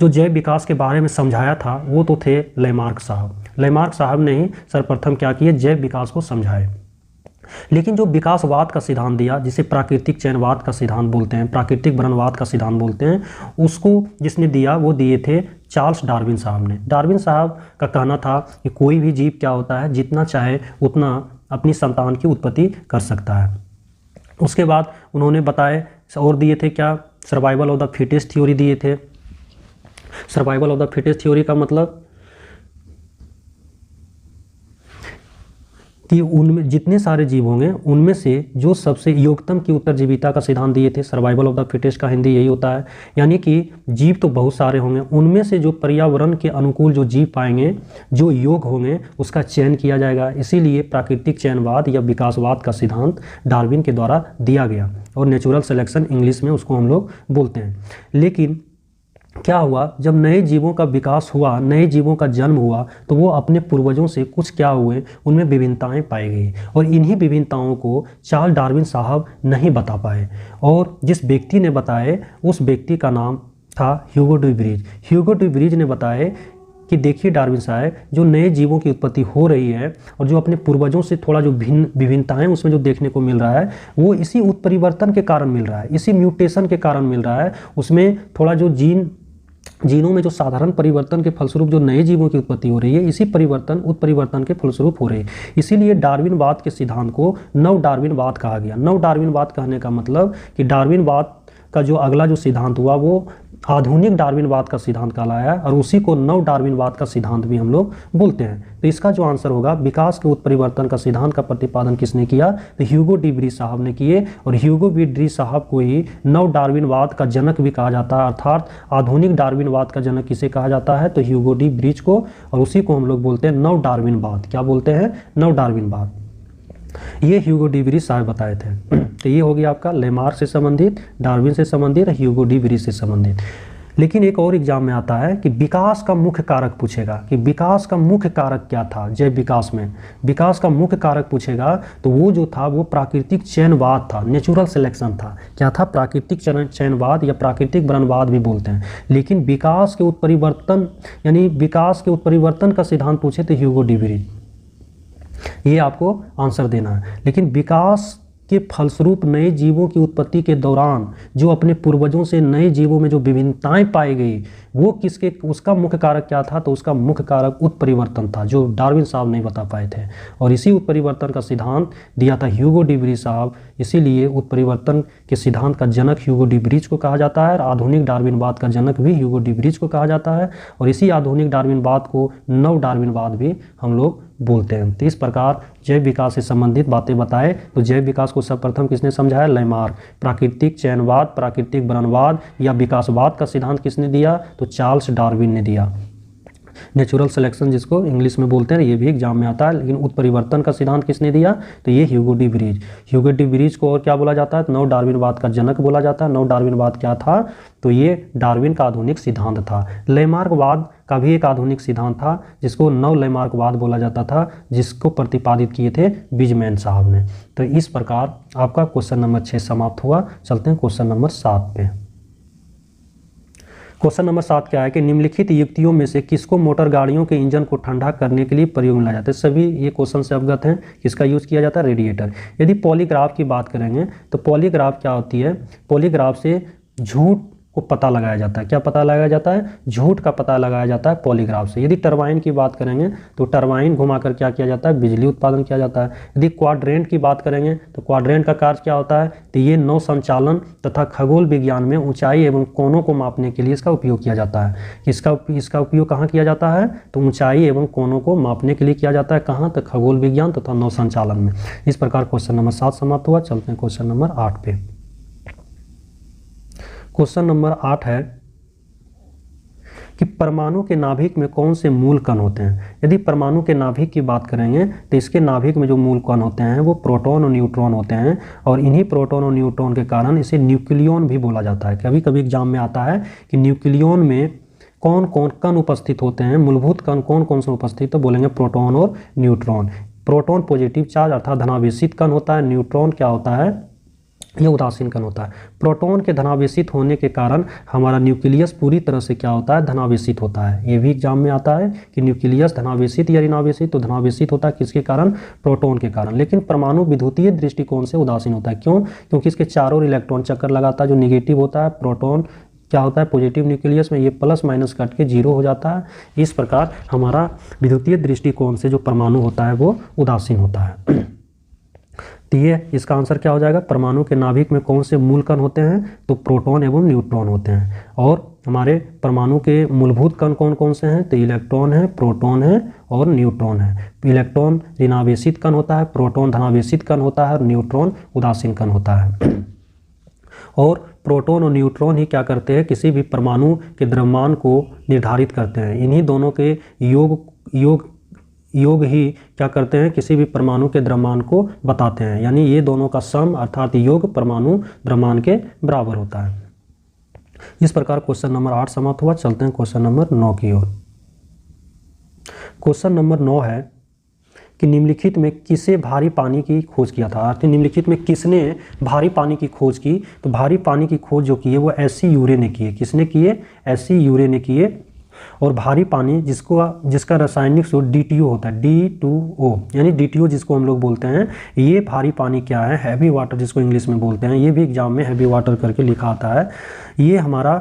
जो जैव विकास के बारे में समझाया था वो तो थे लेमार्क साहब। लेमार्क साहब ने ही सर्वप्रथम क्या किए, जैव विकास को समझाए। लेकिन जो विकासवाद का सिद्धांत दिया, जिसे प्राकृतिक चयनवाद का सिद्धांत बोलते हैं, प्राकृतिक वर्णवाद का सिद्धांत बोलते हैं, उसको जिसने दिया वो दिए थे चार्ल्स डार्विन साहब ने। डार्विन साहब का कहना था कि कोई भी जीव क्या होता है, जितना चाहे उतना अपनी संतान की उत्पत्ति कर सकता है। उसके बाद उन्होंने बताए और दिए थे क्या, survival of the fittest theory दिए थे। Survival of the fittest theory का मतलब कि उनमें जितने सारे जीव होंगे उनमें से जो सबसे योग्यतम की उत्तरजीविता का सिद्धांत दिए थे। सर्वाइवल ऑफ द फिटेस्ट का हिंदी यही होता है, यानी कि जीव तो बहुत सारे होंगे, उनमें से जो पर्यावरण के अनुकूल जो जीव पाएंगे, जो योग्य होंगे, उसका चयन किया जाएगा। इसीलिए प्राकृतिक चयनवाद या विकासवाद का सिद्धांत डार्विन के द्वारा दिया गया, और नेचुरल सिलेक्शन इंग्लिश में उसको हम लोग बोलते हैं। लेकिन क्या हुआ, जब नए जीवों का विकास हुआ, नए जीवों का जन्म हुआ, तो वो अपने पूर्वजों से कुछ क्या हुए, उनमें विभिन्नताएं पाई गई, और इन्हीं विभिन्नताओं को चार्ल्स डार्विन साहब नहीं बता पाए। और जिस व्यक्ति ने बताए उस व्यक्ति का नाम था Hugo de Vries. Hugo de Vries ने बताए कि देखिए डार्विन साहब, जो नए जीवों की उत्पत्ति हो रही है और जो अपने पूर्वजों से थोड़ा जो भिन्न विभिन्नताएं उसमें जो देखने को मिल रहा है, वो इसी उत्परिवर्तन के कारण मिल रहा है, इसी म्यूटेशन के कारण मिल रहा है। उसमें थोड़ा जो जीनों में जो साधारण परिवर्तन के फलस्वरूप जो नए जीवों की उत्पत्ति हो रही है, इसी उत्परिवर्तन के फलस्वरूप हो रही है। इसीलिए डार्विनवाद के सिद्धांत को नव डार्विनवाद कहा गया। नव डार्विनवाद कहने का मतलब कि डार्विनवाद का जो अगला जो सिद्धांत हुआ वो आधुनिक डार्विनवाद का सिद्धांत कहलाया, और उसी को नव डार्विनवाद का सिद्धांत भी हम लोग बोलते हैं। तो इसका जो आंसर होगा, विकास के उत्परिवर्तन का सिद्धांत का प्रतिपादन किसने किया, तो ह्यूगो डी व्रीज साहब ने किए। और ह्यूगो डी व्रीज साहब को ही नव डार्विनवाद का जनक भी कहा जाता है, अर्थात आधुनिक डार्विनवाद का जनक किसे कहा जाता है, तो ह्यूगो डी व्रीज को, और उसी को हम लोग बोलते हैं नव डार्विनवाद। क्या बोलते हैं, नव डार्विनवाद। ये ह्यूगो डी व्रीज साहब बताए थे। तो ये हो गया आपका लेमार्क से संबंधित, डार्विन से संबंधित, ह्यूगो डी व्रीज से संबंधित। लेकिन एक और एग्जाम में आता है कि विकास का मुख्य कारक पूछेगा कि विकास का मुख्य कारक क्या था जैव विकास में। विकास का मुख्य कारक पूछेगा तो वो जो था वो प्राकृतिक चयनवाद था, नेचुरल सिलेक्शन था। क्या था? प्राकृतिक चयनवाद या प्राकृतिक वर्णवाद भी बोलते हैं। लेकिन विकास के उत्परिवर्तन यानी विकास के उत्परिवर्तन का सिद्धांत पूछे तो ह्यूगो डी व्रीज, ये आपको आंसर देना है। लेकिन विकास के फलस्वरूप नए जीवों की उत्पत्ति के दौरान जो अपने पूर्वजों से नए जीवों में जो विभिन्नताएं पाई गई वो किसके, उसका मुख्य कारक क्या था? तो उसका मुख्य कारक उत्परिवर्तन था, जो डार्विन साहब नहीं बता पाए थे। और इसी उत्परिवर्तन का सिद्धांत दिया था ह्यूगो डी व्रीज साहब। इसीलिए उत्परिवर्तन के सिद्धांत का जनक ह्यूगो डी व्रीज को कहा जाता है और आधुनिक डार्विनवाद का जनक भी ह्यूगो डी व्रीज को कहा जाता है। और इसी आधुनिक डार्विनवाद को नव डार्विनवाद भी हम लोग बोलते हैं। तो इस प्रकार जैव विकास से संबंधित बातें बताए। तो जैव विकास को सर्वप्रथम किसने समझाया? लेमार्क। प्राकृतिक चयनवाद, प्राकृतिक वर्णवाद या विकासवाद का सिद्धांत किसने दिया? तो चार्ल्स डार्विन ने दिया। नेचुरल सिलेक्शन जिसको इंग्लिश में बोलते हैं, ये भी एग्जाम में आता है। लेकिन उत्परिवर्तन का सिद्धांत किसने दिया? तो ये Hugo de Vries. Hugo de Vries को और क्या बोला जाता है? नव डार्विनवाद का जनक बोला जाता है। नव डार्विनवाद क्या था? तो ये डार्विन का आधुनिक सिद्धांत था। लेमार्कवाद का भी एक आधुनिक सिद्धांत था जिसको नव लेमार्कवाद बोला जाता था, जिसको प्रतिपादित किए थे बिजमैन साहब ने। तो इस प्रकार आपका क्वेश्चन नंबर 6 समाप्त हुआ। चलते हैं क्वेश्चन नंबर 7 पे। क्वेश्चन नंबर 7 क्या है कि निम्नलिखित युक्तियों में से किसको मोटर गाड़ियों के इंजन को ठंडा करने के लिए प्रयोग में लाया जाता है? सभी ये क्वेश्चन से अवगत हैं। किसका यूज़ किया जाता है? रेडिएटर। यदि पॉलीग्राफ की बात करेंगे तो पॉलीग्राफ क्या होती है? पॉलीग्राफ से झूठ को पता लगाया जाता है। क्या पता लगाया जाता है? झूठ का पता लगाया जाता है पॉलीग्राफ से। यदि टरबाइन की बात करेंगे तो टरबाइन घुमाकर क्या किया जाता है? बिजली उत्पादन किया जाता है। यदि क्वाड्रेंट की बात करेंगे तो क्वाड्रेंट का कार्य क्या होता है? तो ये नौ संचालन तथा खगोल विज्ञान में ऊंचाई एवं कोणों को मापने के लिए इसका उपयोग किया जाता है। इसका उपयोग कहाँ किया जाता है? तो ऊंचाई एवं कोणों को मापने के लिए किया जाता है। कहाँ? तो खगोल विज्ञान तथा नौ संचालन में। इस प्रकार क्वेश्चन नंबर 7 समाप्त हुआ। चलते हैं क्वेश्चन नंबर 8 पे। क्वेश्चन नंबर 8 है कि परमाणु के नाभिक में कौन से मूल कण होते हैं? यदि परमाणु के नाभिक की बात करेंगे तो इसके नाभिक में जो मूल कण होते हैं वो प्रोटॉन और न्यूट्रॉन होते हैं। और इन्हीं प्रोटॉन और न्यूट्रॉन के कारण इसे न्यूक्लियॉन भी बोला जाता है। कभी कभी एग्जाम में आता है कि न्यूक्लियॉन में कौन कौन कण उपस्थित होते हैं, मूलभूत कण कौन कौन से उपस्थित, तो बोलेंगे प्रोटॉन और न्यूट्रॉन। प्रोटॉन पॉजिटिव चार्ज अर्थात धनावेशित कण होता है। न्यूट्रॉन क्या होता है? ये उदासीन कण होता है। प्रोटॉन के धनावेशित होने के कारण हमारा न्यूक्लियस पूरी तरह से क्या होता है? धनावेशित होता है। ये भी एग्जाम में आता है कि न्यूक्लियस धनावेशित या ऋणावेशित। तो धनावेशित होता है किसके कारण? प्रोटॉन के कारण। लेकिन परमाणु विद्युतीय दृष्टिकोण से उदासीन होता है। क्यों? क्योंकि इसके चारों ओर इलेक्ट्रॉन चक्कर लगाता है। जो निगेटिव होता है प्रोटॉन क्या होता है? पॉजिटिव न्यूक्लियस में ये प्लस माइनस कट के 0 हो जाता है। इस प्रकार हमारा विद्युतीय दृष्टिकोण से जो परमाणु होता है वो उदासीन होता है। तो ये इसका आंसर क्या हो जाएगा? परमाणु के नाभिक में कौन से मूल कण होते हैं? तो प्रोटॉन एवं न्यूट्रॉन होते हैं। और हमारे परमाणु के मूलभूत कण कौन कौन से हैं? तो इलेक्ट्रॉन है, प्रोटॉन है और न्यूट्रॉन है। इलेक्ट्रॉन ऋणावेशित कण होता है, प्रोटॉन धनावेशित कण होता है और न्यूट्रॉन उदासीन कण होता है। और प्रोटॉन और न्यूट्रॉन ही क्या करते हैं? किसी भी परमाणु के द्रव्यमान को निर्धारित करते हैं। इन्हीं दोनों के योग ही क्या करते हैं? किसी भी परमाणु के द्रव्यमान को बताते हैं। यानी ये दोनों का सम अर्थात योग परमाणु द्रव्यमान के बराबर होता है। इस प्रकार क्वेश्चन नंबर 8 समाप्त हुआ। चलते हैं क्वेश्चन नंबर 9 की ओर। क्वेश्चन नंबर 9 है कि निम्नलिखित में किसे भारी पानी की खोज किया था? अर्थात निम्नलिखित में किसने भारी पानी की खोज की? तो भारी पानी की खोज जो की है वो एस सी यूरे ने की है। किसने की है? एस सी यूरे ने की है। और भारी पानी जिसका रासायनिक सूत्र D2O होता है, D2O यानी D2O जिसको हम लोग बोलते हैं, ये भारी पानी क्या है? हैवी वाटर जिसको इंग्लिश में बोलते हैं। ये भी एग्जाम में हैवी वाटर करके लिखा आता है। ये हमारा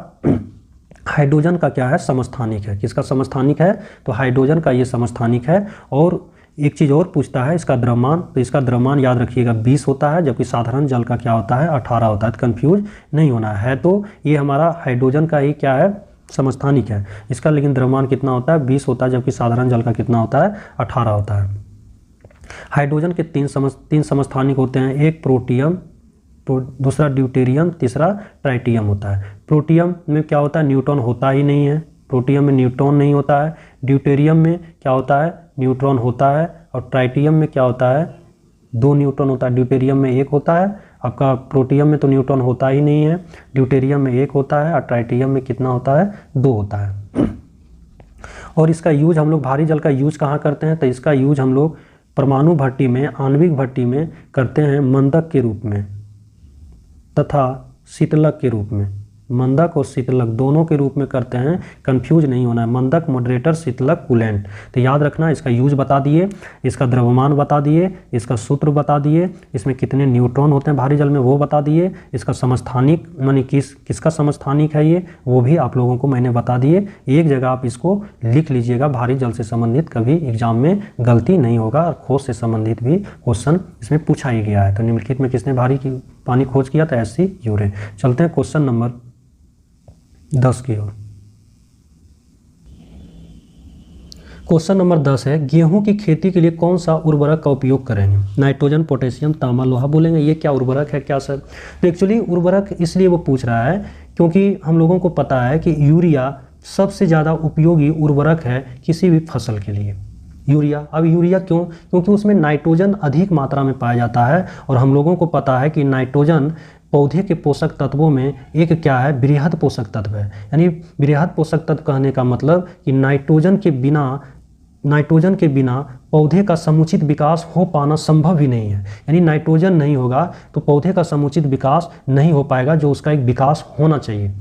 हाइड्रोजन का क्या है? समस्थानिक है। किसका समस्थानिक है? तो हाइड्रोजन का ये समस्थानिक है। और एक चीज़ और पूछता है इसका द्रव्यमान। तो इसका द्रव्यमान याद रखिएगा 20 होता है, जबकि साधारण जल का क्या होता है? 18 होता है। कन्फ्यूज नहीं होना है। तो ये हमारा हाइड्रोजन का ही क्या है? समस्थानिक है। इसका लेकिन द्रव्यमान कितना होता है? 20 होता है, जबकि साधारण जल का कितना होता है? 18 होता है। हाइड्रोजन के तीन समस्थानिक होते हैं। एक प्रोटियम, दूसरा ड्यूटेरियम, तीसरा ट्राइटियम होता है। प्रोटियम में क्या होता है? न्यूट्रॉन होता ही नहीं है। प्रोटियम में न्यूट्रॉन नहीं होता है। ड्यूटेरियम में क्या होता है? न्यूट्रॉन होता है। और ट्राइटियम में क्या होता है? 2 न्यूट्रॉन होता है, ड्यूटेरियम में 1 होता है। आपका प्रोटियम में तो न्यूट्रॉन होता ही नहीं है, ड्यूटेरियम में 1 होता है और ट्राइटियम में कितना होता है, 2 होता है। और इसका यूज हम लोग भारी जल का यूज कहाँ करते हैं, तो इसका यूज हम लोग परमाणु भट्टी में, आणविक भट्टी में करते हैं मंदक के रूप में तथा शीतलक के रूप में। मंदक और शीतलक दोनों के रूप में करते हैं, कंफ्यूज नहीं होना है। मंदक, मॉडरेटर, शीतलक, कूलेंट। तो याद रखना, इसका यूज बता दिए, इसका द्रव्यमान बता दिए, इसका सूत्र बता दिए, इसमें कितने न्यूट्रॉन होते हैं भारी जल में वो बता दिए, इसका समस्थानिक मानी किसका समस्थानिक है ये, वो भी आप लोगों को मैंने बता दिए। एक जगह आप इसको लिख लीजिएगा, भारी जल से संबंधित कभी एग्जाम में गलती नहीं होगा और खोज से संबंधित भी क्वेश्चन इसमें पूछा ही गया है। तो निम्नलिखित में किसने भारी पानी खोज किया था, एस.सी. यूरे। चलते हैं क्वेश्चन नंबर 10 की ओर। क्वेश्चन नंबर 10 है, गेहूं की खेती के लिए कौन सा उर्वरक का उपयोग करेंगे। नाइट्रोजन, पोटेशियम, तांबा, लोहा बोलेंगे। ये क्या उर्वरक है, क्या सर? तो एक्चुअली उर्वरक इसलिए वो पूछ रहा है क्योंकि हम लोगों को पता है कि यूरिया सबसे ज़्यादा उपयोगी उर्वरक है किसी भी फसल के लिए। यूरिया, अब यूरिया क्यों? क्योंकि उसमें नाइट्रोजन अधिक मात्रा में पाया जाता है और हम लोगों को पता है कि नाइट्रोजन पौधे के पोषक तत्वों में एक क्या है, बृहद पोषक तत्व है। यानी बृहद पोषक तत्व कहने का मतलब कि नाइट्रोजन के बिना पौधे का समुचित विकास हो पाना संभव ही नहीं है। यानी नाइट्रोजन नहीं होगा तो पौधे का समुचित विकास नहीं हो पाएगा, जो उसका एक विकास होना चाहिए।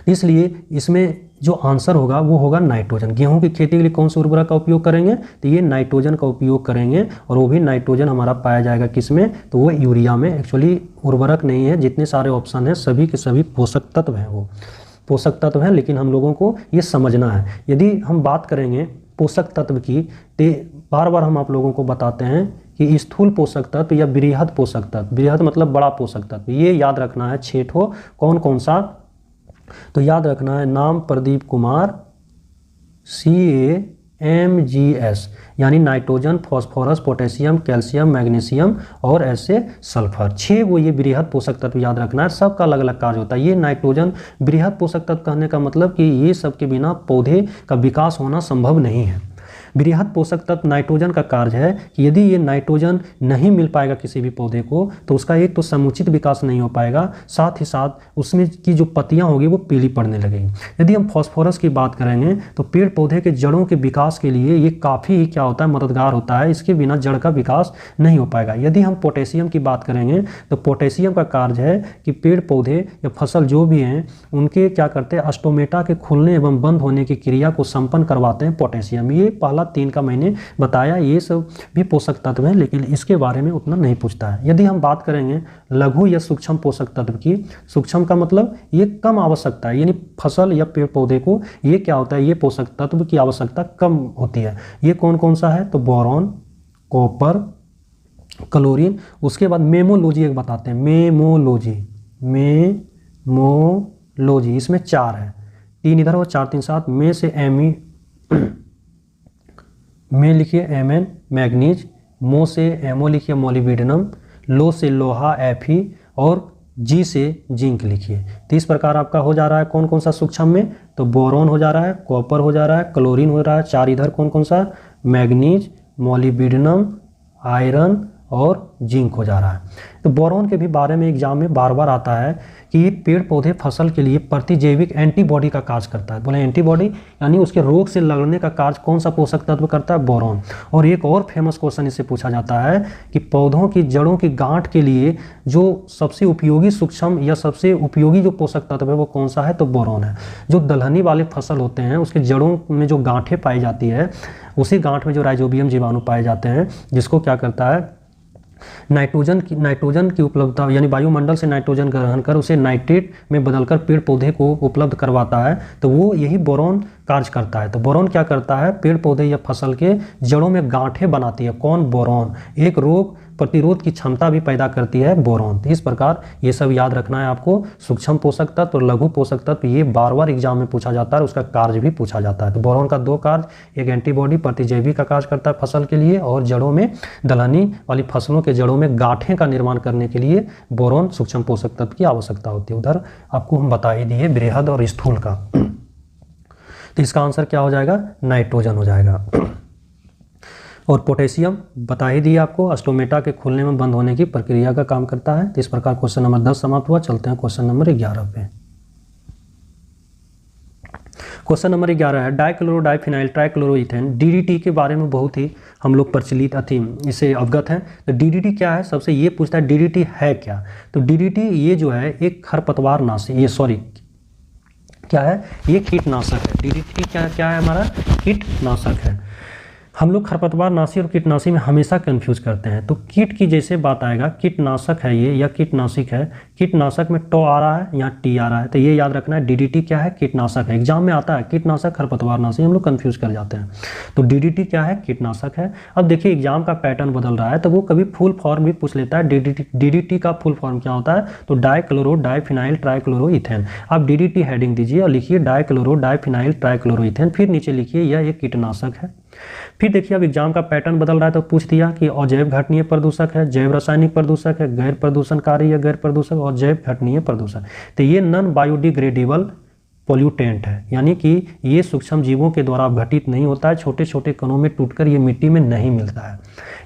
इसलिए इसमें जो आंसर होगा वो होगा नाइट्रोजन। गेहूं की खेती के लिए कौन सा उर्वरक का उपयोग करेंगे, तो ये नाइट्रोजन का उपयोग करेंगे और वो भी नाइट्रोजन हमारा पाया जाएगा किसमें, तो वो यूरिया में। एक्चुअली उर्वरक नहीं है, जितने सारे ऑप्शन हैं सभी के सभी पोषक तत्व हैं, वो पोषक तत्व हैं, लेकिन हम लोगों को ये समझना है। यदि हम बात करेंगे पोषक तत्व की तो बार बार हम आप लोगों को बताते हैं कि स्थूल पोषक तत्व या बृहद पोषक तत्व, बृहद मतलब बड़ा पोषक तत्व, ये याद रखना है 6 ठो। कौन कौन सा, तो याद रखना है नाम प्रदीप कुमार, CAMGS, यानी nitrogen, phosphorus, potassium, calcium, magnesium और ऐसे सल्फर। 6 वो ये बृहद पोषक तत्व याद रखना है, सबका अलग अलग कार्य होता है। ये नाइट्रोजन बृहद पोषक तत्व कहने का मतलब कि ये सब के बिना पौधे का विकास होना संभव नहीं है। बृहद पोषक तत्व नाइट्रोजन का कार्य है कि यदि ये नाइट्रोजन नहीं मिल पाएगा किसी भी पौधे को तो उसका एक तो समुचित विकास नहीं हो पाएगा, साथ ही साथ उसमें की जो पत्तियां होगी वो पीली पड़ने लगेगी। यदि हम फॉस्फोरस की बात करेंगे तो पेड़ पौधे के जड़ों के विकास के लिए ये काफ़ी ही क्या होता है, मददगार होता है। इसके बिना जड़ का विकास नहीं हो पाएगा। यदि हम पोटेशियम की बात करेंगे तो पोटेशियम का कार्य है कि पेड़ पौधे या फसल जो भी हैं उनके क्या करते हैं, अस्टोमेटा के खुलने एवं बंद होने की क्रिया को संपन्न करवाते हैं पोटेशियम। ये पहला 3 का मैंने बताया, ये सब भी पोषक तत्व हैं, लेकिन इसके बारे में उतना नहीं पूछता है। यदि हम बात करेंगे लघु या सूक्ष्म पोषक तत्व की, सूक्ष्म का मतलब ये कम आवश्यकता है, यानी फसल या पेड़ पौधे को ये क्या होता है, ये पोषक तत्व की आवश्यकता कम होती है। ये कौन कौन सा है, तो बोरॉन, कॉपर, क्लोरीन। उसके बाद मेमोलॉजी एक बताते हैं, मेमोलॉजी इसमें 4 है, 3 इधर और 4 3 7। में से एमी में लिखिए Mn मैग्नीज, मो से एमो लिखिए मोलिब्डेनम, लो से लोहा Fe और जी से जिंक लिखिए। तो इस प्रकार आपका हो जा रहा है कौन कौन सा सूक्ष्म में, तो बोरॉन हो जा रहा है, कॉपर हो जा रहा है, क्लोरीन हो रहा है, 4 इधर कौन कौन सा, मैग्नीज, मोलिब्डेनम, आयरन और जिंक हो जा रहा है। तो बोरॉन के भी बारे में एग्जाम में बार बार आता है कि ये पेड़ पौधे फसल के लिए प्रतिजैविक एंटीबॉडी का कार्य करता है। बोले एंटीबॉडी यानी उसके रोग से लड़ने का कार्य कौन सा पोषक तत्व करता है, बोरॉन। और एक और फेमस क्वेश्चन इससे पूछा जाता है कि पौधों की जड़ों की गांठ के लिए जो सबसे उपयोगी सूक्ष्म या सबसे उपयोगी जो पोषक तत्व है वो कौन सा है, तो बोरॉन है। जो दलहनी वाले फसल होते हैं उसके जड़ों में जो गांठें पाई जाती है, उसी गांठ में जो राइजोबियम जीवाणु पाए जाते हैं, जिसको क्या करता है, नाइट्रोजन की उपलब्धता यानी वायुमंडल से नाइट्रोजन ग्रहण कर उसे नाइट्रेट में बदलकर पेड़ पौधे को उपलब्ध करवाता है, तो वो यही बोरॉन कार्य करता है। तो बोरॉन क्या करता है, पेड़ पौधे या फसल के जड़ों में गांठें बनाती है। कौन, बोरॉन। एक रोग प्रतिरोध की क्षमता भी पैदा करती है बोरॉन। तो इस प्रकार ये सब याद रखना है आपको। सूक्ष्म पोषक तत्व और लघु पोषक तत्व ये बार बार एग्जाम में पूछा जाता है और उसका कार्य भी पूछा जाता है। तो बोरॉन का 2 कार्य, एक एंटीबॉडी प्रतिजैविक का कार्य करता है फसल के लिए, और जड़ों में दलहनी वाली फसलों के जड़ों में गांठें का निर्माण करने के लिए बोरॉन सूक्ष्म पोषक तत्व की आवश्यकता होती है। उधर आपको हम बता ही दिए बृहद और स्थूल का। तो इसका आंसर क्या हो जाएगा, नाइट्रोजन हो जाएगा। और पोटेशियम बता ही दिया आपको, स्टोमेटा के खुलने में बंद होने की प्रक्रिया का काम करता है। तो इस प्रकार क्वेश्चन नंबर 10 समाप्त हुआ। चलते हैं क्वेश्चन नंबर 11 पे। क्वेश्चन नंबर 11 है डाइक्लोरो डाइफिनाइल ट्राइक्लोरोइथेन डीडीटी के बारे में बहुत ही हम लोग प्रचलित इससे अवगत हैं। तो डीडीटी क्या है, सबसे ये पूछता है डीडीटी है क्या। तो डीडीटी ये जो है एक खरपतवार नाशी, ये सॉरी क्या है, ये कीटनाशक है। डीडीटी क्या है हमारा, कीटनाशक है। हम लोग खरपतवार नाशी और कीटनाशी में हमेशा कंफ्यूज करते हैं। तो कीट की जैसे बात आएगा, कीटनाशक है ये या कीटनाशिक है, कीटनाशक में टो आ रहा है या टी आ रहा है, तो ये याद रखना है डीडीटी क्या है, कीटनाशक है। एग्जाम में आता है कीटनाशक खरपतवार नाशी, हम लोग कंफ्यूज कर जाते हैं। तो डीडीटी क्या है, कीटनाशक है। अब देखिए एग्जाम का पैटर्न बदल रहा है, तो वो कभी फुल फॉर्म भी पूछ लेता है। डीडीटी का फुल फॉर्म क्या होता है, तो डाइक्लोरो डाइफिनाइल ट्राइक्लोरोइथेन। आप डीडीटी हेडिंग दीजिए और लिखिए डाइक्लोरो डाइफिनाइल ट्राइक्लोरोइथेन, फिर नीचे लिखिए यह एक कीटनाशक है। फिर देखिए अब एग्जाम का पैटर्न बदल रहा है, तो पूछ दिया कि अजैव घटनीय प्रदूषक है, जैव रासायनिक प्रदूषक है, गैर प्रदूषणकारी या गैर प्रदूषक और जैव घटनीय प्रदूषक। तो ये नॉन बायोडिग्रेडेबल पोल्यूटेंट है, यानी कि ये सूक्ष्म जीवों के द्वारा घटित नहीं होता है, छोटे छोटे कणों में टूटकर ये मिट्टी में नहीं मिलता है,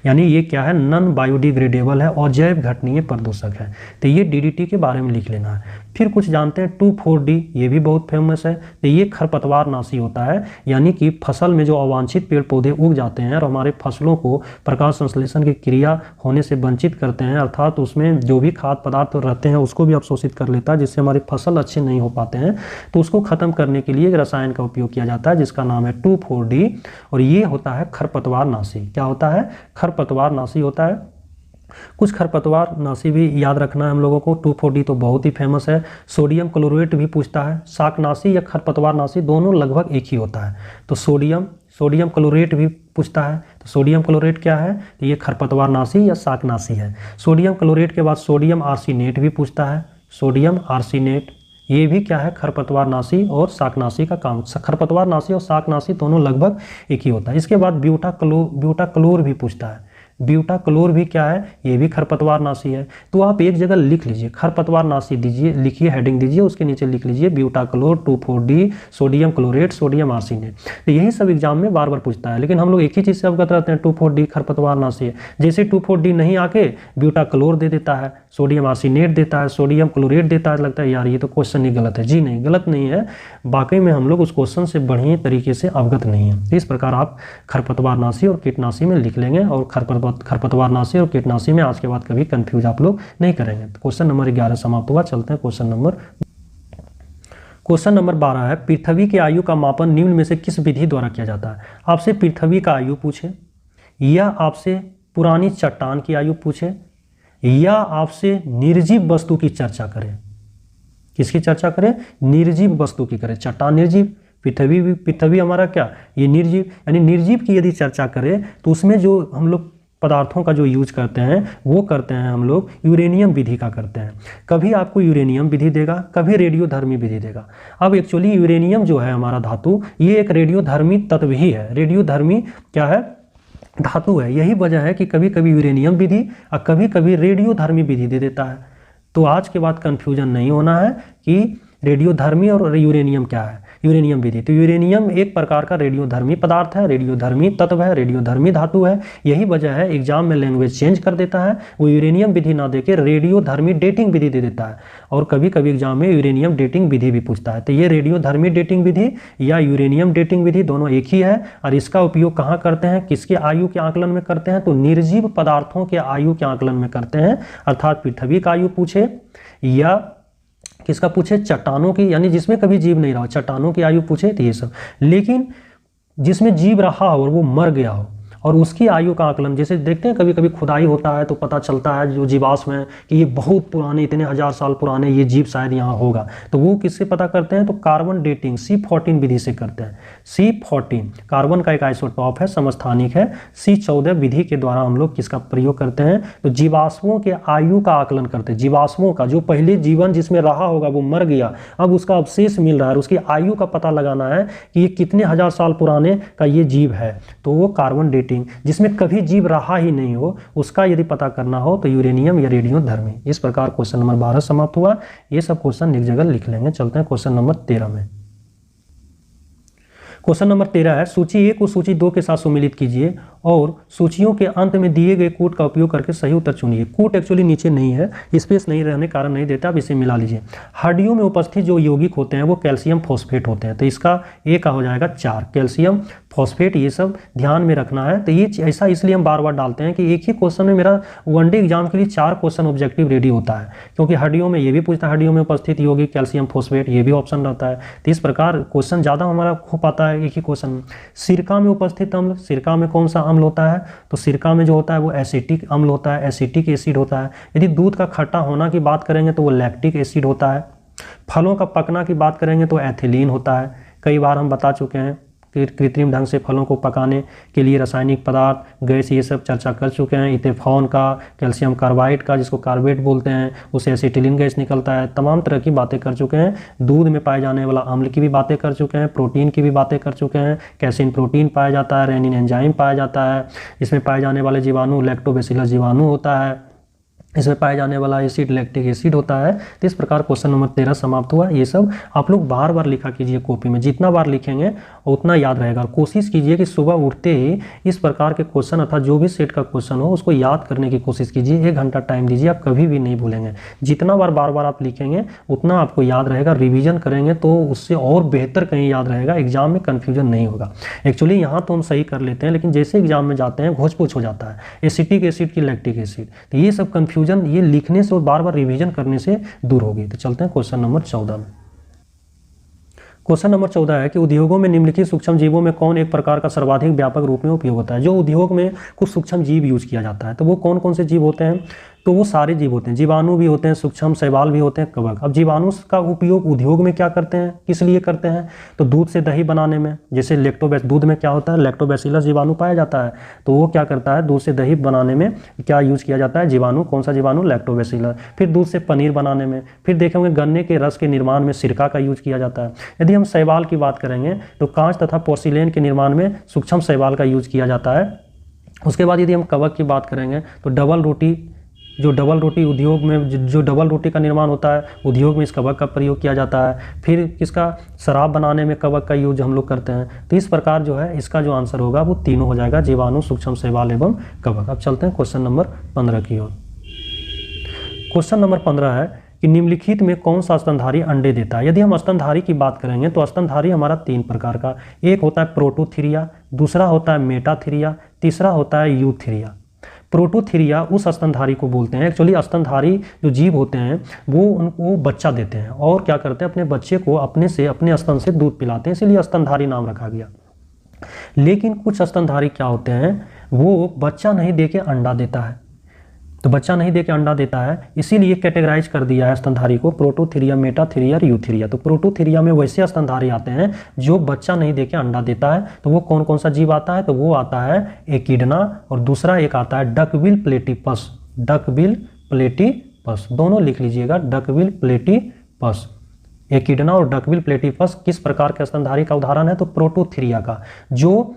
यानी ये क्या है, नॉन बायोडिग्रेडेबल है और जैव घटनीय प्रदूषक है। तो ये डीडीटी के बारे में लिख लेना है। फिर कुछ जानते हैं 2,4-D, ये भी बहुत फेमस है। तो ये खरपतवार नाशी होता है, यानी कि फसल में जो अवांछित पेड़ पौधे उग जाते हैं और हमारे फसलों को प्रकाश संश्लेषण की क्रिया होने से वंचित करते हैं, अर्थात उसमें जो भी खाद्य पदार्थ रहते हैं उसको भी अवशोषित कर लेता है, जिससे हमारी फसल अच्छे नहीं हो पाते हैं। तो उसको खत्म करने के लिए एक रसायन का उपयोग किया जाता है जिसका नाम है 2,4-D, और ये होता है खरपतवार नाशी। क्या होता है, खरपतवार नाशी होता है। कुछ खरपतवार नाशी भी याद रखना है हम लोगों को। 2,4-D तो बहुत ही फेमस है। सोडियम क्लोरेट भी पूछता है। शाकनाशी या खरपतवार नाशी दोनों लगभग एक ही होता है। तो सोडियम क्लोरेट भी पूछता है। तो सोडियम क्लोरेट क्या है, तो ये खरपतवार नाशी या शाकनाशी है। सोडियम क्लोरेट के बाद सोडियम आर्सेनेट भी पूछता है। सोडियम आर्सेनेट ये भी क्या है, खरपतवार नाशी और शाकनाशी का काम। खरपतवार नाशी और शाकनाशी दोनों लगभग एक ही होता है। इसके बाद ब्यूटाक्लोर भी पूछता है। ब्यूटाक्लोर भी क्या है, ये भी खरपतवार नाशी है। तो आप एक जगह लिख लीजिए खरपतवार नाशी दीजिए, लिखिए हेडिंग दीजिए, उसके नीचे लिख लीजिए butachlor, 2,4-D, sodium chlorate, sodium arsenate. तो यही सब एग्जाम में बार बार पूछता है, लेकिन हम लोग एक ही चीज से अवगत रहते हैं, 2,4-D खरपतवार नाशी है। जैसे 2,4-D नहीं आके ब्यूटाक्लोर दे देता है, सोडियम आर्सेनेट देता है, सोडियम क्लोरेट देता है, लगता है यार ये तो क्वेश्चन ही गलत है। जी नहीं, गलत नहीं है, वाकई में हम लोग उस क्वेश्चन से बढ़िया तरीके से अवगत नहीं है। इस प्रकार आप खरपतवार नाशी और कीटनाशी में लिख लेंगे, और खरपतवार नाशी और कीटनाशी में आज के बाद कभी कंफ्यूज आप लोग नहीं करेंगे। तो क्वेश्चन नंबर 11 समाप्त हुआ। चलते हैं क्वेश्चन नंबर 12 है पृथ्वी की आयु का मापन निम्न में से किस विधि द्वारा किया जाता है। आपसे पृथ्वी का आयु पूछे, या आपसे पुरानी चट्टान की आयु पूछे, या आपसे निर्जीव वस्तु की चर्चा करें। किसकी चर्चा करें, निर्जीव वस्तु की करें। चट्टान निर्जीव, पृथ्वी हमारा क्या, ये निर्जीव, यानी निर्जीव की यदि चर्चा करें तो उसमें जो हम लोग पदार्थों का जो यूज करते हैं वो करते हैं हम लोग यूरेनियम विधि का करते हैं। कभी आपको यूरेनियम विधि देगा, कभी रेडियोधर्मी विधि देगा। अब एक्चुअली यूरेनियम जो है हमारा धातु, ये एक रेडियोधर्मी तत्व ही है। रेडियोधर्मी क्या है, धातु है। यही वजह है कि कभी कभी यूरेनियम विधि और कभी कभी रेडियोधर्मी विधि दे देता है। तो आज के बाद कंफ्यूजन नहीं होना है कि रेडियोधर्मी और यूरेनियम क्या है, यूरेनियम विधि। तो यूरेनियम एक प्रकार का रेडियोधर्मी पदार्थ है, रेडियोधर्मी तत्व है, रेडियोधर्मी धातु है। यही वजह है एग्जाम में लैंग्वेज चेंज कर देता है, वो यूरेनियम विधि ना देके रेडियोधर्मी डेटिंग विधि दे देता है, और कभी कभी एग्जाम में यूरेनियम डेटिंग विधि भी पूछता है। तो ये रेडियोधर्मी डेटिंग विधि या यूरेनियम डेटिंग विधि दोनों एक ही है। और इसका उपयोग कहाँ करते हैं, किसके आयु के आकलन में करते हैं, तो निर्जीव पदार्थों के आयु के आकलन में करते हैं। अर्थात पृथ्वी का आयु पूछे या किसका पूछे, चट्टानों की, यानी जिसमें कभी जीव नहीं रहा हो, चट्टानों की आयु पूछे, तो ये सब। लेकिन जिसमें जीव रहा हो और वो मर गया हो और उसकी आयु का आकलन, जैसे देखते हैं कभी कभी खुदाई होता है तो पता चलता है जो जीवाश्म है कि ये बहुत पुराने, इतने हजार साल पुराने ये जीव शायद यहाँ होगा, तो वो किससे पता करते हैं, तो कार्बन डेटिंग C14 विधि से करते हैं। C14 कार्बन का एक आइसोटॉप है, समस्थानिक है। C14 विधि के द्वारा हम लोग किसका प्रयोग करते हैं, तो जीवाश्मों के आयु का आकलन करते हैं। जीवाश्मों का, जो पहले जीवन जिसमें रहा होगा वो मर गया, अब उसका अवशेष मिल रहा है, उसकी आयु का पता लगाना है कि ये कितने हजार साल पुराने का ये जीव है, तो वो कार्बन डेटिंग। जिसमें कभी जीव रहा ही नहीं हो उसका यदि पता करना हो तो यूरेनियम या रेडियोधर्मी। इस प्रकार क्वेश्चन नंबर 12 समाप्त हुआ। ये सब क्वेश्चन एक जगह लिख लेंगे। चलते हैं क्वेश्चन नंबर 13 में। क्वेश्चन नंबर 13 है सूची 1 को सूची 2 के साथ सुमेलित कीजिए और सूचियों के अंत में दिए गए कोड का उपयोग करके सही उत्तर चुनिए। कोड एक्चुअली नीचे नहीं है, स्पेस नहीं रहने कारण नहीं देता, आप इसे मिला लीजिए। हड्डियों में उपस्थित जो यौगिक होते हैं वो कैल्शियम फॉस्फेट होते हैं, तो इसका ए का हो जाएगा 4, कैल्शियम फॉस्फेट, ये सब ध्यान में रखना है। तो ये ऐसा इसलिए हम बार बार डालते हैं कि एक ही क्वेश्चन में मेरा वनडे एग्जाम के लिए 4 क्वेश्चन ऑब्जेक्टिव रेडी होता है, क्योंकि हड्डियों में ये भी पूछता है, हड्डियों में उपस्थित यौगिक कैल्शियम फॉस्फेट, ये भी ऑप्शन रहता है। तो इस प्रकार क्वेश्चन ज़्यादा हमारा हो पाता है एक ही क्वेश्चन में। सिरका में उपस्थित अम्ल, सिरका में कौन सा अम्ल होता है, तो सिरका में जो होता है वो एसिटिक अम्ल होता है, एसिटिक एसिड होता है। यदि दूध का खट्टा होना की बात करेंगे तो वो लैक्टिक एसिड होता है। फलों का पकना की बात करेंगे तो एथिलीन होता है। कई बार हम बता चुके हैं कि कृत्रिम ढंग से फलों को पकाने के लिए रासायनिक पदार्थ, गैस, ये सब चर्चा कर चुके हैं। इथेनॉल का, कैल्शियम कार्बाइड का, जिसको कार्बेट बोलते हैं, उससे एसिटिलीन गैस निकलता है। तमाम तरह की बातें कर चुके हैं। दूध में पाए जाने वाला अम्ल की भी बातें कर चुके हैं, प्रोटीन की भी बातें कर चुके हैं। कैसिन प्रोटीन पाया जाता है, रेनिन एंजाइम पाया जाता है। इसमें पाए जाने वाले जीवाणु लैक्टोबैसिलस जीवाणु होता है। इसमें पाए जाने वाला एसिड लैक्टिक एसिड होता है। तो इस प्रकार क्वेश्चन नंबर 13 समाप्त हुआ। ये सब आप लोग बार बार लिखा कीजिए कॉपी में, जितना बार लिखेंगे उतना याद रहेगा। और कोशिश कीजिए कि सुबह उठते ही इस प्रकार के क्वेश्चन अर्थात जो भी सेट का क्वेश्चन हो उसको याद करने की कोशिश कीजिए। 1 घंटा टाइम दीजिए, आप कभी भी नहीं भूलेंगे। जितना बार बार आप लिखेंगे उतना आपको याद रहेगा। रिविजन करेंगे तो उससे और बेहतर कहीं याद रहेगा, एग्जाम में कन्फ्यूजन नहीं होगा। एक्चुअली यहाँ तो हम सही कर लेते हैं, लेकिन जैसे एग्जाम में जाते हैं घोच पोच हो जाता है, एसिटिक एसिड की लैक्टिक एसिड, तो ये सब कन्फ्यूजन ये लिखने से और बार बार रिवीजन करने से दूर होगी। तो चलते हैं क्वेश्चन नंबर 14 में। क्वेश्चन नंबर 14 है कि उद्योगों में निम्नलिखित सूक्ष्म जीवों में कौन एक प्रकार का सर्वाधिक व्यापक रूप में उपयोग होता है। जो उद्योग में कुछ सूक्ष्म जीव यूज किया जाता है तो वो कौन कौन से जीव होते हैं, तो वो सारे जीव होते हैं। जीवाणु भी होते हैं, सूक्ष्म शैवाल भी होते हैं, कवक। अब जीवाणु का उपयोग उद्योग में क्या करते हैं, किस लिए करते हैं, तो दूध से दही बनाने में। जैसे दूध में क्या होता है, लैक्टोबैसिलस जीवाणु पाया जाता है, तो वो क्या करता है, दूध से दही बनाने में क्या यूज किया जाता है, जीवाणु। कौन सा जीवाणु, लैक्टोबैसिलस। फिर दूध से पनीर बनाने में। फिर देखेंगे गन्ने के रस के निर्माण में सिरका का यूज किया जाता है। यदि हम शैवाल की बात करेंगे तो कांच तथा पोर्सिलेन के निर्माण में सूक्ष्म शैवाल का यूज किया जाता है। उसके बाद यदि हम कवक की बात करेंगे तो डबल रोटी उद्योग में जो डबल रोटी का निर्माण होता है उद्योग में इस कवक का प्रयोग किया जाता है। फिर किसका, शराब बनाने में कवक का यूज हम लोग करते हैं। तो इस प्रकार जो है इसका जो आंसर होगा वो तीनों हो जाएगा, जीवाणु, सूक्ष्म शैवाल एवं कवक। अब चलते हैं क्वेश्चन नंबर 15 की ओर। क्वेश्चन नंबर 15 है कि निम्नलिखित में कौन सा स्तनधारी अंडे देता है। यदि हम स्तनधारी की बात करेंगे तो स्तनधारी हमारा 3 प्रकार का, एक होता है प्रोटोथीरिया, दूसरा होता है मेटाथीरिया, तीसरा होता है यूथीरिया। प्रोटोथीरिया उस स्तनधारी को बोलते हैं। एक्चुअली स्तनधारी जो जीव होते हैं वो उनको बच्चा देते हैं और क्या करते हैं, अपने बच्चे को अपने स्तन से दूध पिलाते हैं, इसीलिए स्तनधारी नाम रखा गया। लेकिन कुछ स्तनधारी क्या होते हैं, वो बच्चा नहीं देके अंडा देता है। तो बच्चा नहीं देके अंडा देता है, इसीलिए कैटेगराइज कर दिया है स्तनधारी को प्रोटोथीरिया, मेटाथीरिया और यूथीरिया। तो प्रोटोथीरिया में वैसे स्तनधारी आते हैं जो बच्चा नहीं देके अंडा देता है। तो वो कौन कौन सा जीव आता है, तो वो आता है एकिडना और दूसरा एक आता है डकबिल प्लेटिपस। डकबिल प्लेटिपस दोनों लिख लीजिएगा, डकबिल प्लेटिपस। एकिडना और डकबिल प्लेटिपस किस प्रकार के स्तनधारी का उदाहरण है, तो प्रोटोथीरिया का, जो